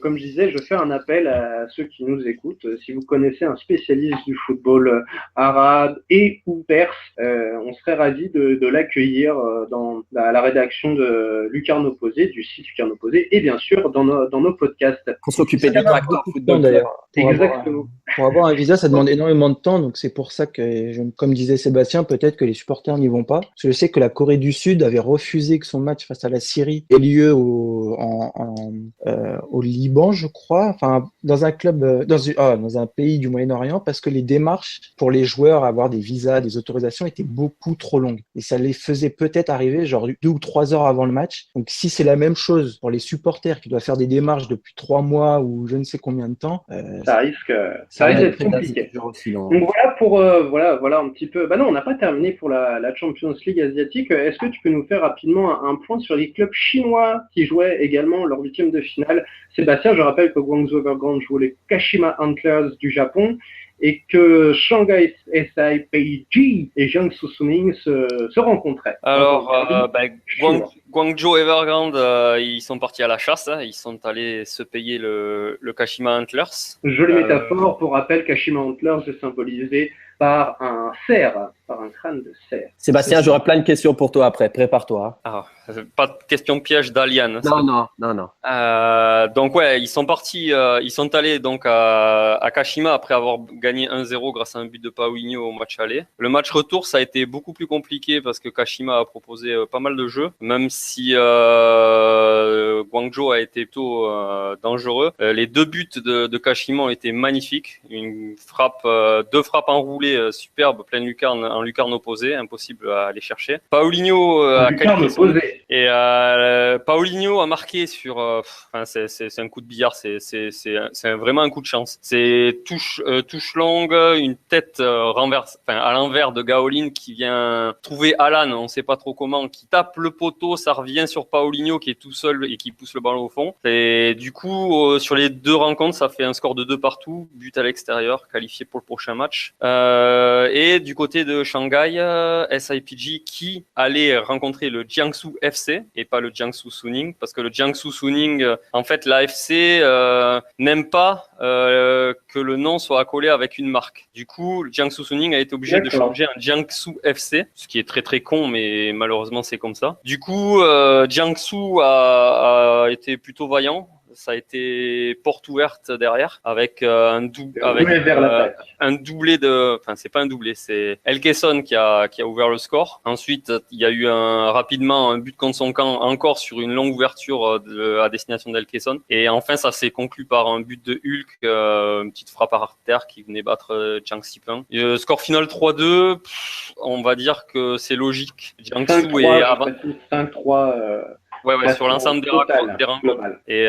comme je disais, je fais un appel à ceux qui nous écoutent. Si vous connaissez un spécialiste du football arabe et ou perse, on serait ravis de l'accueillir dans la rédaction de Lucarne Opposé, du site Lucarne Opposé, et bien sûr dans nos podcasts. Pour s'occuper des tracteurs football d'ailleurs. Exactement. Pour avoir un visa, ça demande énormément de temps, donc c'est pour ça que, comme disait Sébastien, peut-être que les supporters n'y vont pas. Parce que je sais que la Corée du Sud avait refusé que son match face à la Syrie ait lieu au Liban, je crois, enfin dans un club, dans un pays du Moyen-Orient, parce que les démarches pour les joueurs à avoir des visas, des autorisations étaient beaucoup trop longues. Et ça les faisait peut-être arriver genre 2 ou 3 heures avant le match. Donc si c'est la même chose pour les supporters qui doivent faire des démarches depuis 3 mois ou je ne sais combien de temps, ça risque d'être compliqué. Donc voilà pour voilà un petit peu. Non, on n'a pas terminé pour la Champions League asiatique. Est-ce que tu peux nous faire rapidement un point sur les clubs chinois qui jouaient également leur 8e de finale? Sébastien, je rappelle que Guangzhou Evergrande joue les Kashima Antlers du Japon et que Shanghai SI Peiji et Jiangsu Suning se rencontraient. Alors, Guangzhou Evergrande, ils sont partis à la chasse, hein. Ils sont allés se payer le Kashima Antlers. Jolie métaphore. Pour rappel, Kashima Antlers est symbolisé par un crâne de cerf. Sébastien, j'aurai plein de questions pour toi après, prépare-toi. Pas de question piège d'Aliane. Non. Donc ils sont partis, ils sont allés donc à Kashima après avoir gagné 1-0 grâce à un but de Paulinho au match aller. Le match retour, ça a été beaucoup plus compliqué parce que Kashima a proposé pas mal de jeux, même si Guangzhou a été plutôt dangereux. Les 2 buts de Kashima ont été magnifiques, deux frappes enroulées superbes, pleine lucarne en lucarne opposée, impossible à aller chercher. Paulinho a qualifié Et Paulinho a marqué sur. C'est un coup de billard, c'est vraiment un coup de chance. C'est touche longue, une tête renverse, à l'envers de Gaolin qui vient trouver Alan, on sait pas trop comment, qui tape le poteau, ça revient sur Paulinho qui est tout seul et qui pousse le ballon au fond. Et du coup, sur les 2 rencontres, ça fait un score de 2 partout, but à l'extérieur, qualifié pour le prochain match. Et du côté de Shanghai, SIPG qui allait rencontrer le Jiangsu FC et pas le Jiangsu Suning, parce que le Jiangsu Suning, en fait, l'AFC n'aime pas que le nom soit accolé avec une marque. Du coup, le Jiangsu Suning a été obligé de changer en Jiangsu FC, ce qui est très très con, mais malheureusement c'est comme ça. Du coup, Jiangsu a été plutôt vaillant. Ça a été porte ouverte derrière avec un doublé de, c'est pas un doublé, c'est El Kesson qui a ouvert le score. Ensuite, il y a eu rapidement un but contre son camp encore sur une longue ouverture à destination d'El Kesson. Et enfin, ça s'est conclu par un but de Hulk, une petite frappe à terre qui venait battre Jiang Xipeng. Score final 3-2, on va dire que c'est logique. Jiangsu est avant 5-3. Ouais, sur l'ensemble des rencontres. Et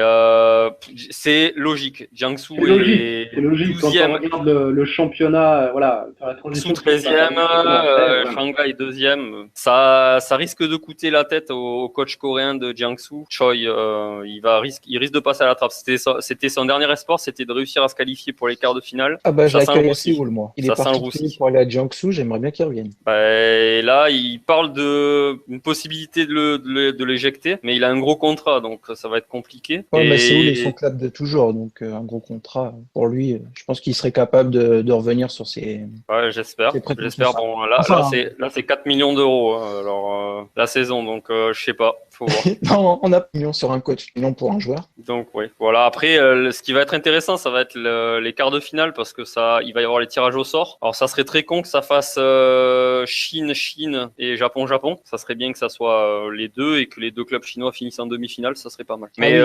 c'est logique. Jiangsu est logique 12e. Quand on regarde le championnat, la transition. Sous 13e, Shanghai 2e. Ça risque de coûter la tête au coach coréen de Jiangsu. Choi, il risque de passer à la trappe. C'était son dernier espoir, c'était de réussir à se qualifier pour les quarts de finale. Ah bah, je l'accueille à Séoul, moi. Il est parti pour aller à Jiangsu, j'aimerais bien qu'il revienne. Et là, il parle d'une possibilité de l'éjecter. Mais il a un gros contrat, donc ça va être compliqué. Ouais, mais Séoul est son club de toujours, donc un gros contrat pour lui. Je pense qu'il serait capable de revenir sur ses. Ouais, j'espère. Bon, là, c'est 4 millions d'euros, alors la saison, donc je sais pas. Faut voir. Non, on a millions sur un coach, millions pour un joueur. Donc oui, voilà. Après, ce qui va être intéressant, ça va être les quarts de finale parce que il va y avoir les tirages au sort. Alors ça serait très con que ça fasse Chine et Japon. Ça serait bien que ça soit les deux et que les 2 clubs chinois finissent en demi-finale, ça serait pas mal. Mais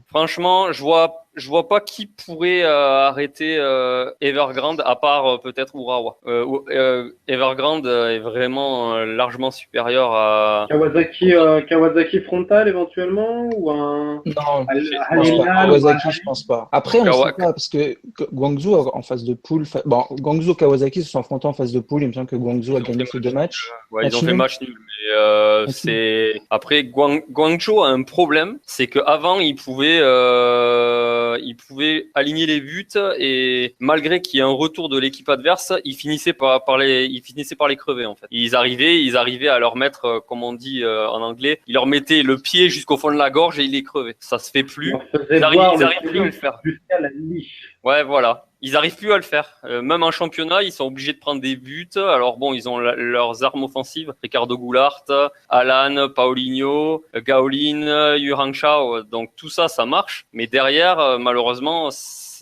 franchement, je vois pas qui pourrait arrêter Evergrande à part peut-être Urawa. Evergrande est vraiment largement supérieur à Kawasaki frontal éventuellement ou un non, Kawasaki je pense pas. Après on ne sait pas parce que Guangzhou en phase de poule Guangzhou et Kawasaki se sont affrontés en phase de poule, il me semble que Guangzou a gagné ces 2 matchs. Ils ont fait match nul mais c'est après Guangzhou a un problème, c'est que avant il pouvait aligner les buts et malgré qu'il y ait un retour de l'équipe adverse, ils finissaient par les crever en fait. Ils arrivaient à leur mettre, comme on dit en anglais, ils leur mettaient le pied jusqu'au fond de la gorge et ils les crevaient. Ça se fait plus. Ils arrivent plus à le faire. Jusqu'à la niche. Ouais, voilà. Ils arrivent plus à le faire. Même en championnat, ils sont obligés de prendre des buts. Alors bon, ils ont leurs armes offensives. Ricardo Goulart, Alan, Paulinho, Gaolin, Yu Hangshao. Donc tout ça, ça marche. Mais derrière, malheureusement,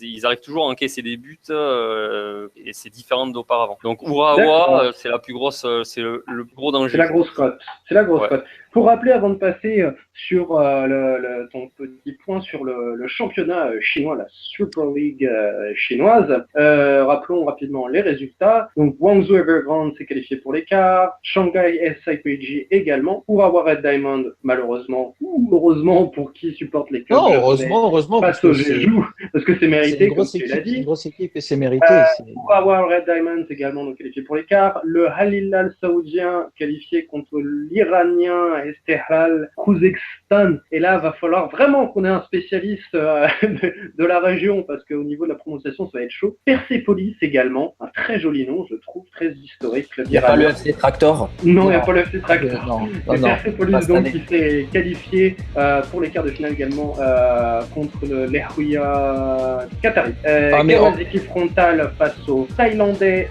ils arrivent toujours à encaisser des buts et c'est différent d'auparavant. Donc Urawa, c'est la plus grosse, c'est le plus gros danger. C'est la grosse cote. Pour rappeler, avant de passer sur ton petit point sur le championnat chinois, la Super League chinoise, rappelons rapidement les résultats. Donc Guangzhou Evergrande s'est qualifié pour les quarts, Shanghai SIPG également, Urawa Red Diamond malheureusement, ou heureusement pour qui supporte les clubs. Non, heureusement parce que c'est mérité, comme tu l'as dit. C'est une grosse équipe et c'est mérité. Urawa Red Diamonds également donc qualifié pour les quarts, le Al Hilal saoudien qualifié contre l'Iranien Istiklal Khuzestan. Et là, va falloir vraiment qu'on ait un spécialiste de la région parce qu'au niveau de la prononciation, ça va être chaud. Persepolis également, un très joli nom, je trouve, très historique. Il n'y a pas le FC Tractor? Non, il n'y a pas le FC Tractor. Non, Persepolis donc qui s'est qualifié pour les quarts de finale également contre l'Erhuya Qatari. Kawasaki frontale face au Thaïlandais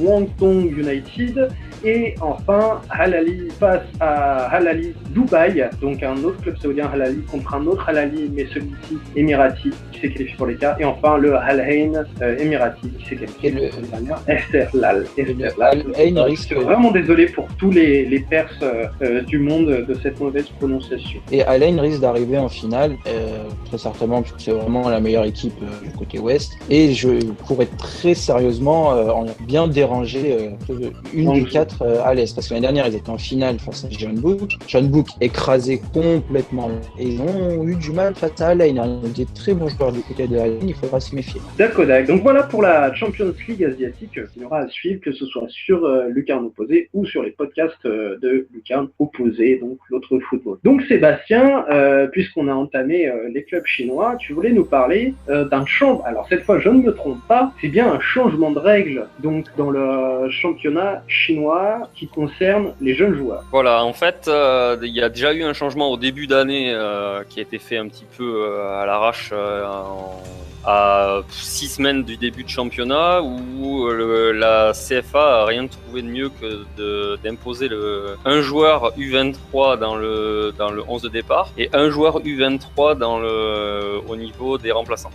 Wangtong United. Et enfin, Halali face à Halali Dubaï, donc un autre club saoudien Halali contre un autre Halali, mais celui-ci Emirati, qui s'est qualifié pour les quarts. Et enfin, le Al Ain Emirati, qui s'est qualifié pour la dernière. Istiklal. Je suis vraiment désolé pour tous les Perses du monde de cette mauvaise prononciation. Et Al Ain risque d'arriver en finale, très certainement, puisque c'est vraiment la meilleure équipe du côté ouest. Et je pourrais très sérieusement bien déranger une des 4 être à l'aise. Parce que l'année dernière, ils étaient en finale face à John Book. John Book écrasé complètement. Et ils ont eu du mal face à Al-Ain. Ils ont des très bons joueurs du côté de Al-Ain, il faudra se méfier. D'accord. Donc voilà pour la Champions League asiatique qu'il y aura à suivre, que ce soit sur Lucarne Opposé ou sur les podcasts de Lucarne Opposé, donc l'autre football. Donc Sébastien, puisqu'on a entamé les clubs chinois, tu voulais nous parler d'un changement. Alors cette fois, je ne me trompe pas, c'est bien un changement de règles donc dans le championnat chinois qui concerne les jeunes joueurs. Voilà, en fait, il y a déjà eu un changement au début d'année qui a été fait un petit peu à l'arrache à 6 semaines du début de championnat où la CFA a rien trouvé de mieux que d'imposer un joueur U23 dans le 11 de départ et un joueur U23 au niveau des remplaçants.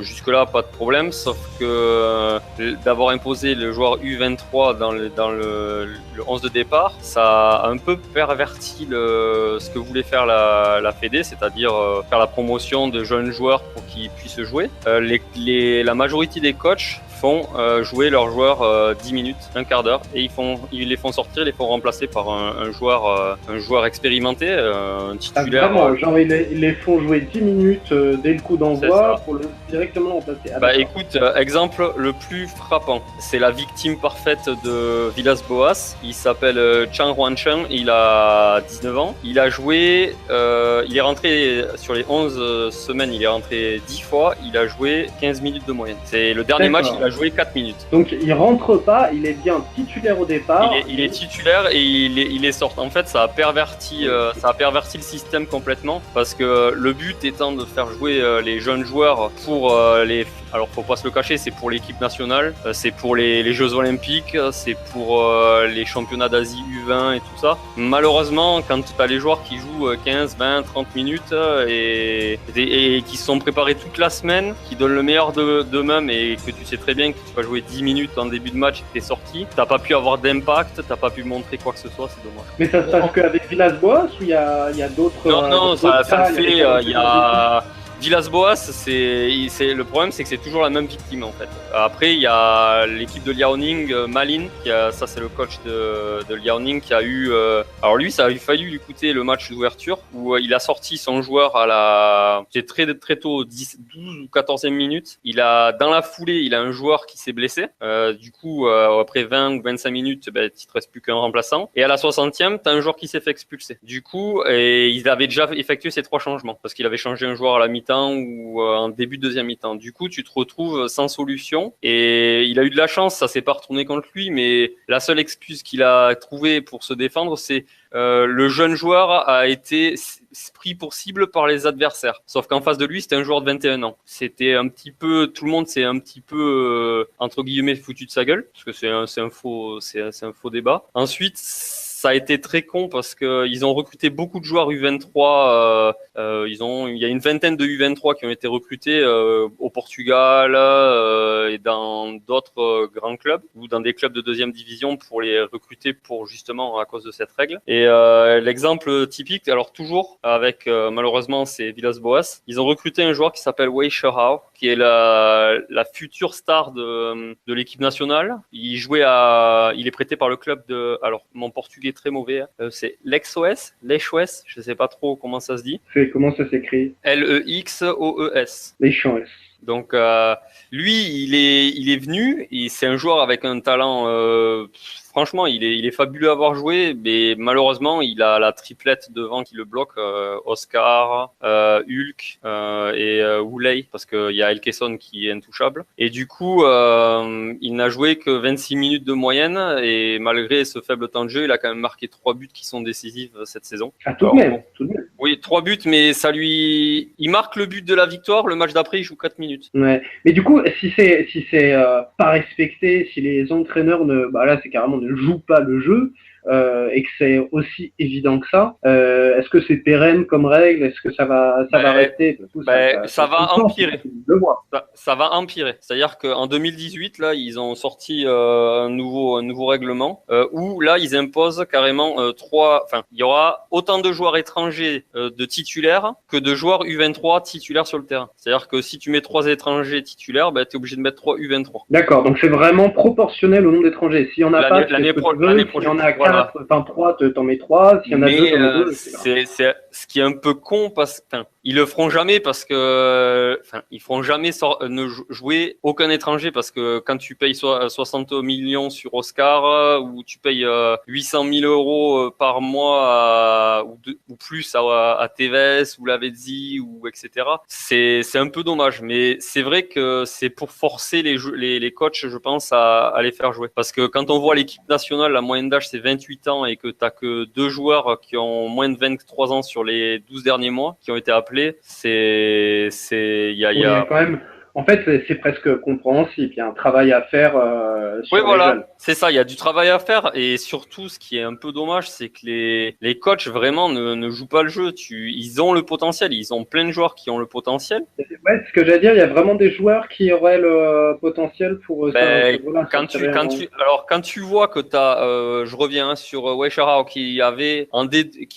Jusque-là, pas de problème, sauf que d'avoir imposé le joueur U23 dans le 11 de départ, ça a un peu perverti ce que voulait faire la Fédé, c'est-à-dire faire la promotion de jeunes joueurs pour qu'ils puissent jouer. La majorité des coachs font jouer leurs joueurs 10 minutes, un quart d'heure, et ils les font sortir, ils les font remplacer par un joueur expérimenté, un titulaire. Vraiment, genre ils les font jouer 10 minutes dès le coup d'envoi pour directement remplacer. Écoute, exemple le plus frappant, c'est la victime parfaite de Villas-Boas. Il s'appelle Chang Huancheng, il a 19 ans. Il a joué, il est rentré sur les 11 semaines, il est rentré 10 fois, il a joué 15 minutes de moyenne. C'est le dernier match, il a joué 4 minutes. Donc il rentre pas, il est bien titulaire au départ. Il est titulaire et il est sorti. En fait, ça a perverti le système complètement parce que le but étant de faire jouer les jeunes joueurs pour alors faut pas se le cacher, c'est pour l'équipe nationale, c'est pour les Jeux Olympiques, c'est pour les championnats d'Asie U20 et tout ça. Malheureusement, quand tu as les joueurs qui jouent 15, 20, 30 minutes et qui se sont préparés toute la semaine, qui donnent le meilleur d'eux-mêmes et que tu sais très bien que tu vas jouer 10 minutes en début de match et que t'es sorti, t'as pas pu avoir d'impact, t'as pas pu montrer quoi que ce soit, c'est dommage. Mais ça se passe qu'avec Villas-Boas ou il y a d'autres... Non, ça le fait, il y a... Villas-Boas, le problème, c'est que c'est toujours la même victime en fait. Après, il y a l'équipe de Liaoning, Malin, ça c'est le coach de Liaoning qui a eu. Alors lui, ça a fallu lui coûter le match d'ouverture où il a sorti son joueur c'est très tôt, 12 ou 14e minute. Dans la foulée, il a un joueur qui s'est blessé. Du coup, après 20 ou 25 minutes, il te reste plus qu'un remplaçant. Et à la 60e, t'as un joueur qui s'est fait expulser. Du coup, il avait déjà effectué ses 3 changements parce qu'il avait changé un joueur à la mi-temps ou en début de deuxième mi-temps. Du coup, tu te retrouves sans solution et il a eu de la chance, ça s'est pas retourné contre lui, mais la seule excuse qu'il a trouvée pour se défendre, c'est le jeune joueur a été pris pour cible par les adversaires. Sauf qu'en face de lui, c'était un joueur de 21 ans. C'était un petit peu, tout le monde s'est un petit peu, entre guillemets, foutu de sa gueule, parce que c'est un faux débat. Ensuite, ça a été très con parce que ils ont recruté beaucoup de joueurs U23. Il y a une vingtaine de U23 qui ont été recrutés au Portugal et dans d'autres grands clubs ou dans des clubs de deuxième division pour les recruter pour justement à cause de cette règle. Et l'exemple typique, alors toujours avec malheureusement c'est Villas-Boas, ils ont recruté un joueur qui s'appelle Wei Shihao, qui est la future star de l'équipe nationale. Il est prêté par le club alors mon portugais est très mauvais, c'est l'Exos, je sais pas trop comment ça se dit. Comment ça s'écrit? Lexoes. L'Exos. Donc lui, il est venu, et c'est un joueur avec un talent. Franchement, il est fabuleux à avoir joué, mais malheureusement, il a la triplette devant qui le bloque, Oscar, Hulk et Wulei, parce qu'il y a Elkeson qui est intouchable. Et du coup, il n'a joué que 26 minutes de moyenne, et malgré ce faible temps de jeu, il a quand même marqué 3 buts qui sont décisifs cette saison. Ah, tout de même. Oui, 3 buts, mais il marque le but de la victoire, le match d'après, il joue 4 minutes. Ouais. Mais du coup, si c'est pas respecté, si les entraîneurs là c'est carrément ne jouent pas le jeu, et que c'est aussi évident que ça, est-ce que c'est pérenne comme règle? Est-ce que ça va rester? Ça va empirer. Le voit. Ça va empirer. C'est-à-dire qu'en 2018, là, ils ont sorti un nouveau règlement où là, ils imposent carrément il y aura autant de joueurs étrangers de titulaires que de joueurs U23 titulaires sur le terrain. C'est-à-dire que si tu mets 3 étrangers titulaires, tu es obligé de mettre 3 U23. D'accord, donc c'est vraiment proportionnel au nombre d'étrangers. S'il y en a pas, l'année prochaine, s'il y en a 4, enfin 3, t'en mets 3. S'il y en a 2, t'en mets 2. C'est ce qui est un peu con parce que ils le feront jamais parce que ils feront jamais jouer aucun étranger parce que quand tu payes 60 millions sur Oscar ou tu payes 800 000 euros par mois ou plus à Tevez ou Lavezzi ou etc. C'est un peu dommage, mais c'est vrai que c'est pour forcer les coachs, je pense, à les faire jouer. Parce que quand on voit l'équipe nationale, la moyenne d'âge c'est 28 ans et que t'as que 2 joueurs qui ont moins de 23 ans sur les 12 derniers mois qui ont été appelés, il y a quand même. En fait, c'est presque compréhensible. Il y a un travail à faire sur les jeunes. C'est ça. Il y a du travail à faire et surtout, ce qui est un peu dommage, c'est que les coachs vraiment ne jouent pas le jeu. Ils ont le potentiel. Ils ont plein de joueurs qui ont le potentiel. Ouais, ce que j'allais dire, il y a vraiment des joueurs qui auraient le potentiel pour. Quand tu vois que je reviens sur Weisharau qui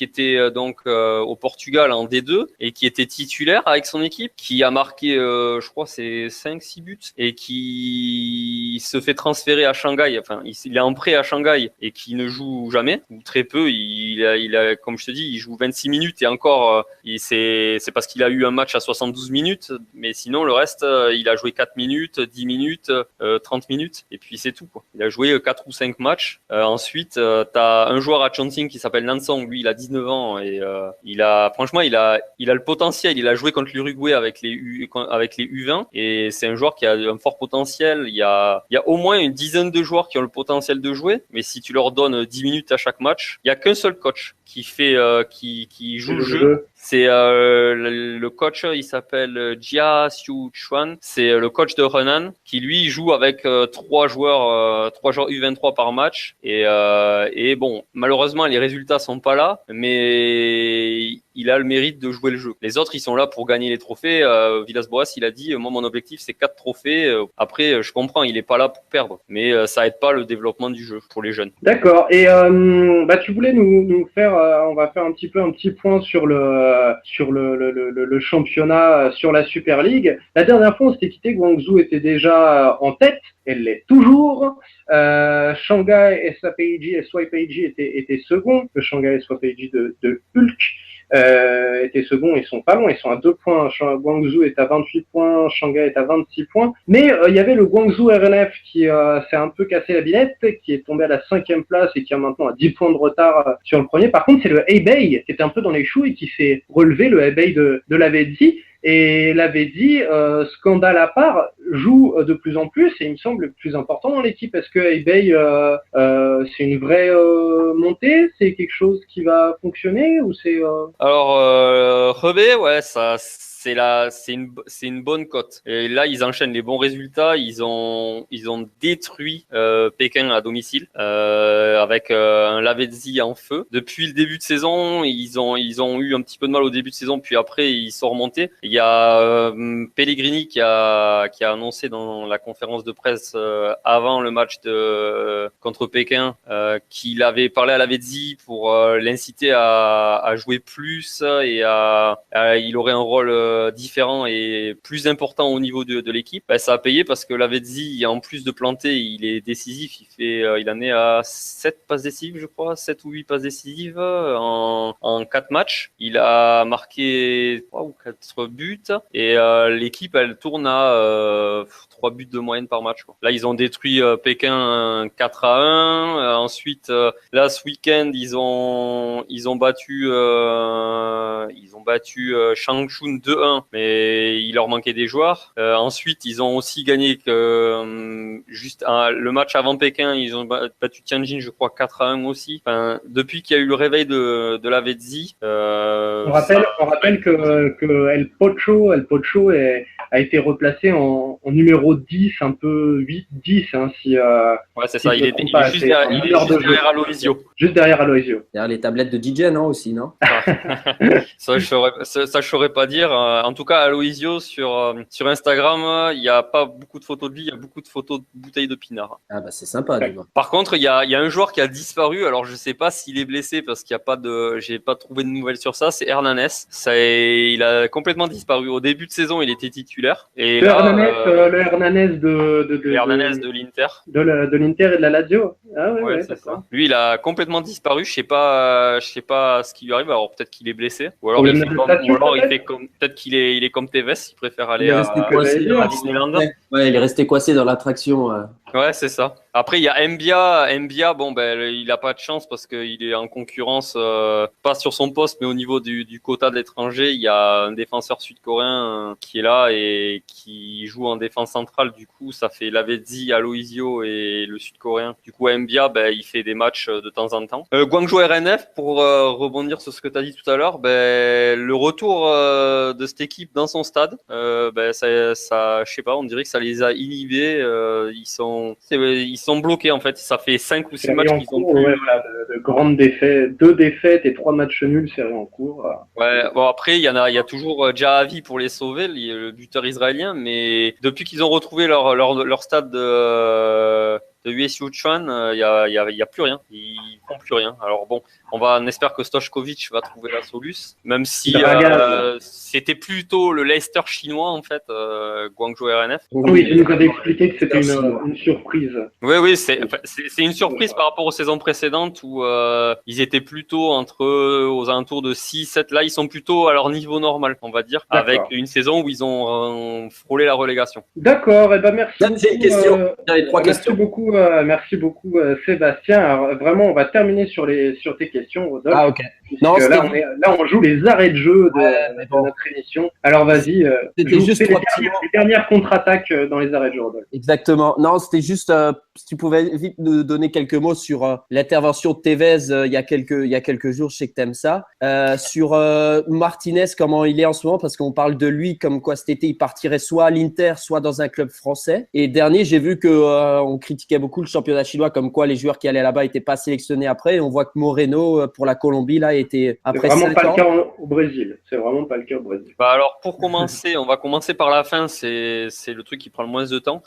était donc au Portugal en D2 et qui était titulaire avec son équipe, qui a marqué, je crois, c'est 5-6 buts et qui se fait transférer à Shanghai. Enfin, il est en prêt à Shanghai et qui ne joue jamais ou très peu. Il a, comme je te dis, il joue 26 minutes et encore, c'est parce qu'il a eu un match à 72 minutes, mais sinon le reste, il a joué 4 minutes, 10 minutes, 30 minutes et puis c'est tout, quoi. Il a joué 4 ou 5 matchs. Ensuite, t'as un joueur à Chongqing qui s'appelle Nansong. Lui, il a 19 ans et franchement, il a le potentiel. Il a joué contre l'Uruguay avec les U20. Et c'est un joueur qui a un fort potentiel. Il y a au moins une dizaine de joueurs qui ont le potentiel de jouer, mais si tu leur donnes 10 minutes à chaque match, il y a qu'un seul coach qui joue le jeu. C'est le coach, il s'appelle Jia Xiu Chuan. C'est le coach de Renan qui lui joue avec 3 joueurs U23 par match. Et bon, malheureusement les résultats sont pas là, mais il a le mérite de jouer le jeu. Les autres, ils sont là pour gagner les trophées. Villas-Boas, il a dit, moi, mon objectif, c'est 4 trophées. Après, je comprends, il est pas là pour perdre. Mais ça aide pas le développement du jeu pour les jeunes. D'accord. Et tu voulais nous faire, on va faire un petit point sur le championnat, sur la Super League. La dernière fois, on s'était quitté, Guangzhou était déjà en tête. Elle l'est toujours. Shanghai, SYPG était second. Le Shanghai SYPG de Hulk étaient seconds, ils sont pas loin, ils sont à 2 points. Guangzhou est à 28 points, Shanghai est à 26 points. Mais il y avait le Guangzhou RNF qui s'est un peu cassé la binette, qui est tombé à la 5e place et qui est maintenant à 10 points de retard sur le premier. Par contre, c'est le Hebei qui était un peu dans les choux et qui s'est relevé, le Hebei de Lavezzi. Et Lavezzi, scandale à part, joue de plus en plus et il me semble le plus important dans l'équipe. Est-ce que Hebei, c'est une vraie montée? C'est quelque chose qui va fonctionner ou c'est Alors, Hebei, ouais, c'est une bonne cote. Et là, ils enchaînent les bons résultats. Ils ont détruit Pékin à domicile avec un Lavezzi en feu. Depuis le début de saison, ils ont eu un petit peu de mal au début de saison, puis après ils sont remontés. Il y a Pellegrini qui a annoncé dans la conférence de presse avant le match contre Pékin qu'il avait parlé à Lavezzi pour l'inciter à jouer plus et il aurait un rôle différent et plus important au niveau de l'équipe. Ça a payé parce que Lavezzi, en plus de planter, il est décisif. Il en est à 7 passes décisives, je crois, 7 ou 8 passes décisives en 4 matchs. Il a marqué 3 ou 4 buts et l'équipe, elle tourne à 3 buts de moyenne par match, quoi. Là, ils ont détruit Pékin 4-1. Ensuite, là, ce week-end, ils ont battu Changchun 2-1, mais il leur manquait des joueurs. Ensuite, ils ont aussi gagné le match avant Pékin, ils ont battu Tianjin, je crois, 4-1 aussi. Enfin, depuis qu'il y a eu le réveil de Lavezzi. On rappelle que El Pocho a été replacé en numéro 10, un peu 8-10, hein, si Ouais, c'est si ça. je Il me est, trompe il pas, est juste c'est derrière, un il est meneur juste de jeu. derrière Aloisio. Juste derrière Aloisio. Derrière les tablettes de DJ, non, aussi, non? Ça, je saurais pas dire. En tout cas, Aloisio, sur Instagram, il n'y a pas beaucoup de photos de lui, il y a beaucoup de photos de bouteilles de pinard. Ah bah c'est sympa, dis donc. Par contre, il y a un joueur qui a disparu. Alors, je sais pas s'il est blessé parce qu'il y a pas j'ai pas trouvé de nouvelles sur ça. C'est Hernanes. Il a complètement disparu. Au début de saison, il était titulaire. Et Le là, Hernandez le Hernanes de l'Inter. de l'Inter et de la Lazio. Ah ouais, Ouais, ouais, c'est ça. d'accord. Lui, il a complètement disparu. Je sais pas ce qui lui arrive. Alors peut-être qu'il est blessé, ou alors Problème d'adaptation, peut-être qu'il est comme Tevez, il préfère aller Il est resté coincé dire. à Disneyland. Ouais, il est resté coincé dans l'attraction. Ouais, c'est ça. Après, il y a Mbia, bon, ben, il a pas de chance parce qu'il est en concurrence, pas sur son poste, mais au niveau du quota de l'étranger. Il y a un défenseur sud-coréen qui est là et qui joue en défense centrale. Du coup, ça fait Lavezzi, Aloisio et le sud-coréen. Du coup, Mbia, ben, il fait des matchs de temps en temps. Guangzhou RNF, pour rebondir sur ce que tu as dit tout à l'heure, ben, le retour de cette équipe dans son stade, ben, ça, je sais pas, on dirait que ça les a inhibés. Ils sont bloqués en fait. Ça fait 5 ou 6 matchs qu'ils ont plus. Ouais, voilà, de grandes défaites, 2 défaites et 3 matchs nuls serrés en cours. Ouais, bon après il y a toujours Jahavi pour les sauver, le buteur israélien, mais depuis qu'ils ont retrouvé leur stade de USU Chuan, il y a plus rien. Ils font plus rien. Alors bon, on espère que Stochkovic va trouver la soluce, même si c'était plutôt le Leicester chinois en fait, Guangzhou RNF. Oui, tu nous avais expliqué que c'était une surprise. Oui, c'est une surprise par rapport aux saisons précédentes où ils étaient plutôt aux alentours de 6-7. Là, ils sont plutôt à leur niveau normal, on va dire, avec une saison où ils ont frôlé la relégation. D'accord, et ben merci. J'avais beaucoup, 3 questions. Merci beaucoup, Sébastien. Alors, vraiment, on va terminer sur tes questions, Rodolphe. Ah, ok. Non, là, on joue les arrêts de jeu de notre émission. Alors, vas-y. C'était juste les dernières contre-attaques dans les arrêts de jeu, Rodolphe. Exactement. Non, c'était juste si tu pouvais vite nous donner quelques mots sur l'intervention de Tevez il y a quelques jours. Je sais que t'aimes ça. Sur Martinez, comment il est en ce moment, parce qu'on parle de lui comme quoi cet été il partirait soit à l'Inter, soit dans un club français. Et dernier, j'ai vu que on critiquait beaucoup le championnat chinois, comme quoi les joueurs qui allaient là-bas n'étaient pas sélectionnés après. Et on voit que Moreno pour la Colombie là était après 5 ans. C'est vraiment pas le cas au Brésil. C'est vraiment pas le cas au Brésil. Bah alors pour commencer, on va commencer par la fin. C'est le truc qui prend le moins de temps.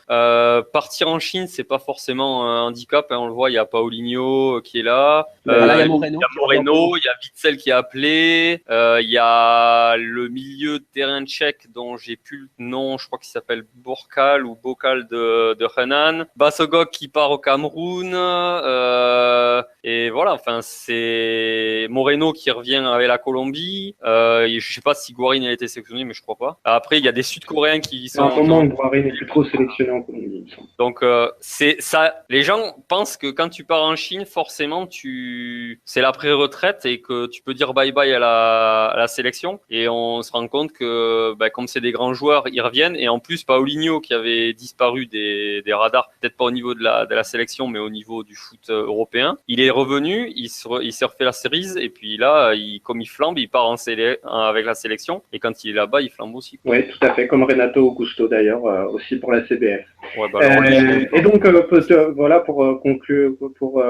Partir en Chine, c'est pas forcément un handicap. Hein, on le voit, il y a Paulinho qui est là. Il y a Moreno. Il y a Witsel qui est appelé. Il y a le milieu de terrain tchèque dont j'ai plus le nom. Je crois qu'il s'appelle Borkal ou Bokal de Henan. Basogok qui part au Cameroun. Et voilà. Enfin, c'est Moreno qui revient avec la Colombie. Je sais pas si Guarin a été sélectionné, mais je crois pas. Après, il y a des Sud-Coréens qui sont. À un moment, Guarin n'est plus trop sélectionné en Colombie. Donc c'est ça. Les gens pensent que quand tu pars en Chine, forcément c'est la pré-retraite et que tu peux dire bye bye à la sélection. Et on se rend compte que comme c'est des grands joueurs, ils reviennent. Et en plus, Paulinho qui avait disparu des radars, peut-être pas au niveau de la sélection, mais au niveau du foot européen, il est revenu. Il s'est refait la série et puis là, comme il flambe, il part avec la sélection. Et quand il est là-bas, il flambe aussi. Oui, tout à fait, comme Renato Augusto d'ailleurs, aussi pour la CBF. Ouais, et donc voilà pour conclure pour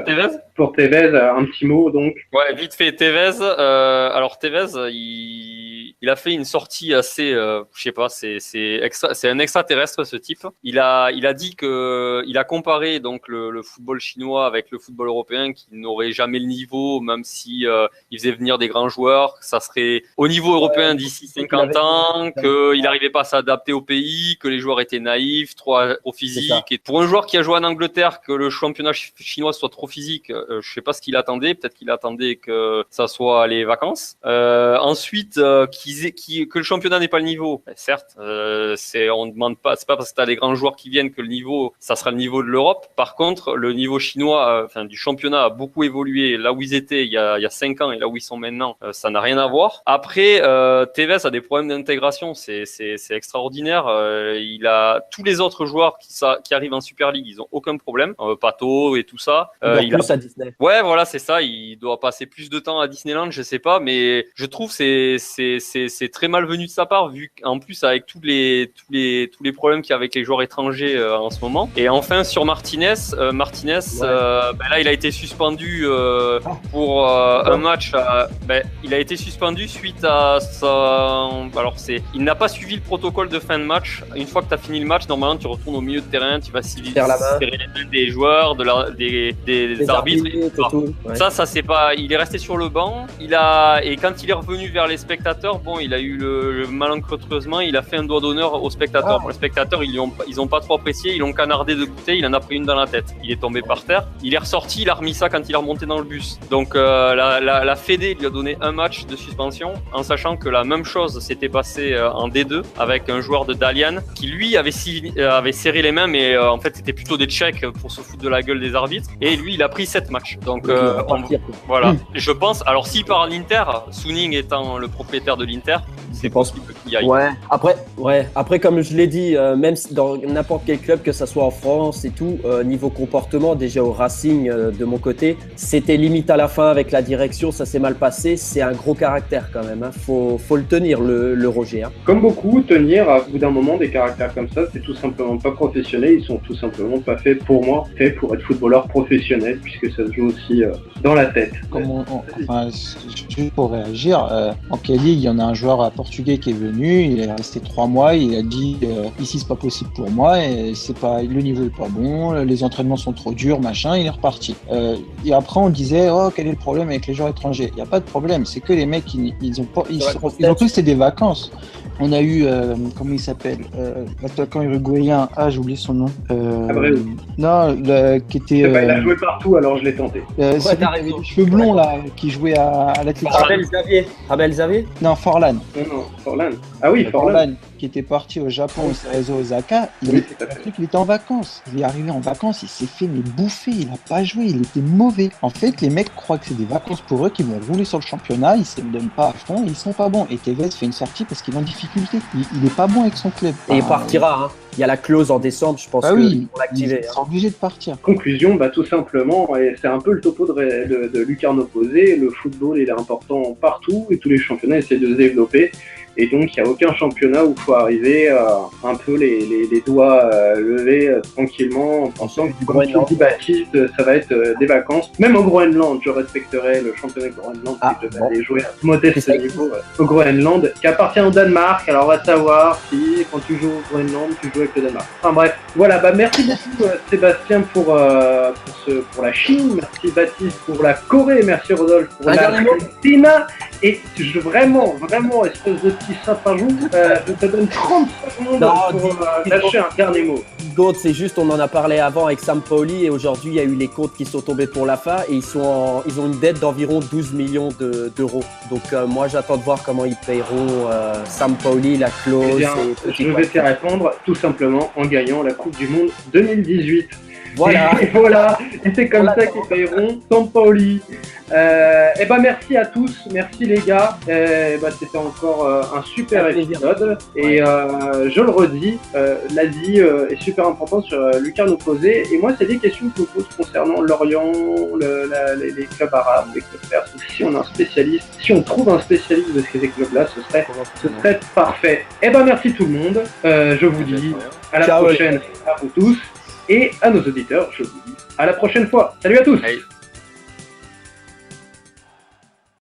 Tevez. Pour Tevez, un petit mot donc. Ouais, vite fait Tevez. Alors Tevez, il a fait une sortie assez, je sais pas, c'est un extraterrestre ce type. Il a dit que il a comparé donc le football chinois avec le football européen qui n'aurait jamais le niveau, même si il faisait venir des grands joueurs, ça serait au niveau européen d'ici 50 ans, qu'il n'arrivait pas à s'adapter au pays, que les joueurs étaient naïfs, trop physiques. Et pour un joueur qui a joué en Angleterre, que le championnat chinois soit trop physique, je sais pas ce qu'il attendait. Peut-être qu'il attendait que ça soit les vacances. Ensuite, que le championnat n'ait pas le niveau. Certes, on demande pas, c'est pas parce que t'as des grands joueurs qui viennent que le niveau, ça sera le niveau de l'Europe. Par contre, le niveau chinois, du championnat a beaucoup évolué. Là où ils étaient il y a 5 ans et là où ils sont maintenant, ça n'a rien à voir. Après, Tevez a des problèmes d'intégration, c'est extraordinaire. Il a tous les autres joueurs qui arrivent en Super League, ils ont aucun problème. Pato et tout ça. Il plus à Disney. Ouais, voilà, c'est ça. Il doit passer plus de temps à Disneyland, je sais pas, mais je trouve c'est très malvenu de sa part, vu qu'en plus avec tous les problèmes qu'il y a avec les joueurs étrangers en ce moment. Et enfin sur Martinez, là il a été suspendu pour un match. Il a été suspendu suite à il n'a pas suivi le protocole de fin de match. Une fois que tu as fini le match, normalement tu retournes au milieu de terrain, tu vas serrer les mains des joueurs, des arbitres. Et tout. Ouais. Ça c'est pas. Il est resté sur le banc. Et quand il est revenu vers les spectateurs, il a eu le malencontreusement, il a fait un doigt d'honneur aux spectateurs. Les spectateurs, ils ont pas trop apprécié, ils l'ont canardé de côté, il en a pris une dans la tête. Il est tombé par terre. Il est ressorti, il a remis ça quand il est remonté dans le bus. Donc la Fédé lui a donné un match de suspension, en sachant que la même chose s'était passée en D2 avec un joueur de Dalian qui lui avait serré les mains, mais en fait c'était plutôt des checks pour se foutre de la gueule des arbitres. Et lui, il a pris 7 matchs. Donc voilà. Je pense. Alors s'il part à l'Inter, Suning étant le propriétaire de l'Inter, c'est possible qu'il y aille. Après, comme je l'ai dit, même dans n'importe quel club, que ça soit en France et tout, niveau comportement, déjà au Racing, de mon côté, c'était limite à la fin avec la direction, ça s'est mal passé. C'est un gros caractère quand même. Faut le tenir, le Roger. Comme beaucoup, tenir à bout d'un moment des caractères comme ça, c'est tout simplement pas professionnel. Ils sont tout simplement pas faits pour être footballeur professionnel, puisque ça se joue aussi dans la tête. Juste pour réagir, en Cali, il y en a un joueur portugais qui est venu, il est resté 3 mois, il a dit ici c'est pas possible pour moi, et le niveau est pas bon, les entraînements sont trop durs, machin, il est reparti. Et après on disait quel est le problème avec les joueurs étrangers? Il n'y a pas de problème, c'est que les mecs ils ont cru que c'était des vacances. On a eu, comment il s'appelle, l'attaquant uruguayen, j'ai oublié son nom. Abreu. Non, qui était... Il a joué partout, alors je l'ai tenté. C'est les cheveux blonds, là, qui jouait à l'Atlético. Rabel Xavier. Non, Forlan. Non, Forlan. Ah oui, Forlan. Qui était parti au Japon, au Cerezo Osaka, il était en vacances. Il est arrivé en vacances, il s'est fait bouffer, il a pas joué, il était mauvais. En fait, les mecs croient que c'est des vacances pour eux, qu'ils vont rouler sur le championnat, ils se donnent pas à fond, ils sont pas bons. Et Tevez fait une sortie parce qu'il est en difficulté. Il est pas bon avec son club. Et il partira, Il y a la clause en décembre, je pense qu'ils vont l'activer. Ils sont obligés de partir. Conclusion, tout simplement, et c'est un peu le topo de Lucarno Posé, le football il est important partout et tous les championnats essaient de se développer. Et donc, il n'y a aucun championnat où il faut arriver un peu les doigts levés tranquillement en pensant que, comme tu dis, Baptiste, ça va être des vacances. Même au Groenland, je respecterais le championnat Groenland si je devais aller jouer à modeste niveau au Groenland, qui appartient au Danemark. Alors, on va savoir si, quand tu joues au Groenland, tu joues avec le Danemark. Enfin bref, voilà, merci beaucoup Sébastien pour la Chine, merci Baptiste pour la Corée, merci Rodolphe pour l'Argentine. Et vraiment, espèce de petit sapajou, je te donne 30 secondes pour lâcher un dernier mot. D'autres, c'est juste, on en a parlé avant avec Sampaoli et aujourd'hui, il y a eu les comptes qui sont tombés pour l'AFA et ils ont une dette d'environ 12 millions d'euros. Donc moi, j'attends de voir comment ils payeront Sampaoli, la clause. Je vais te répondre tout simplement en gagnant la Coupe du Monde 2018. Voilà. Et c'est comme ça qu'ils payeront Sampaoli. Merci à tous, merci les gars. C'était encore un super épisode. Et je le redis, l'Asie est super important sur Lucarno Posé. Et moi, c'est des questions que je me pose concernant l'Orient, les clubs arabes, les clubs perses. Si on a un spécialiste, si on trouve un spécialiste de ces clubs-là, ce serait parfait. Merci tout le monde. Je vous dis à la prochaine à vous tous. Et à nos auditeurs, je vous dis à la prochaine fois. Salut à tous. Hey.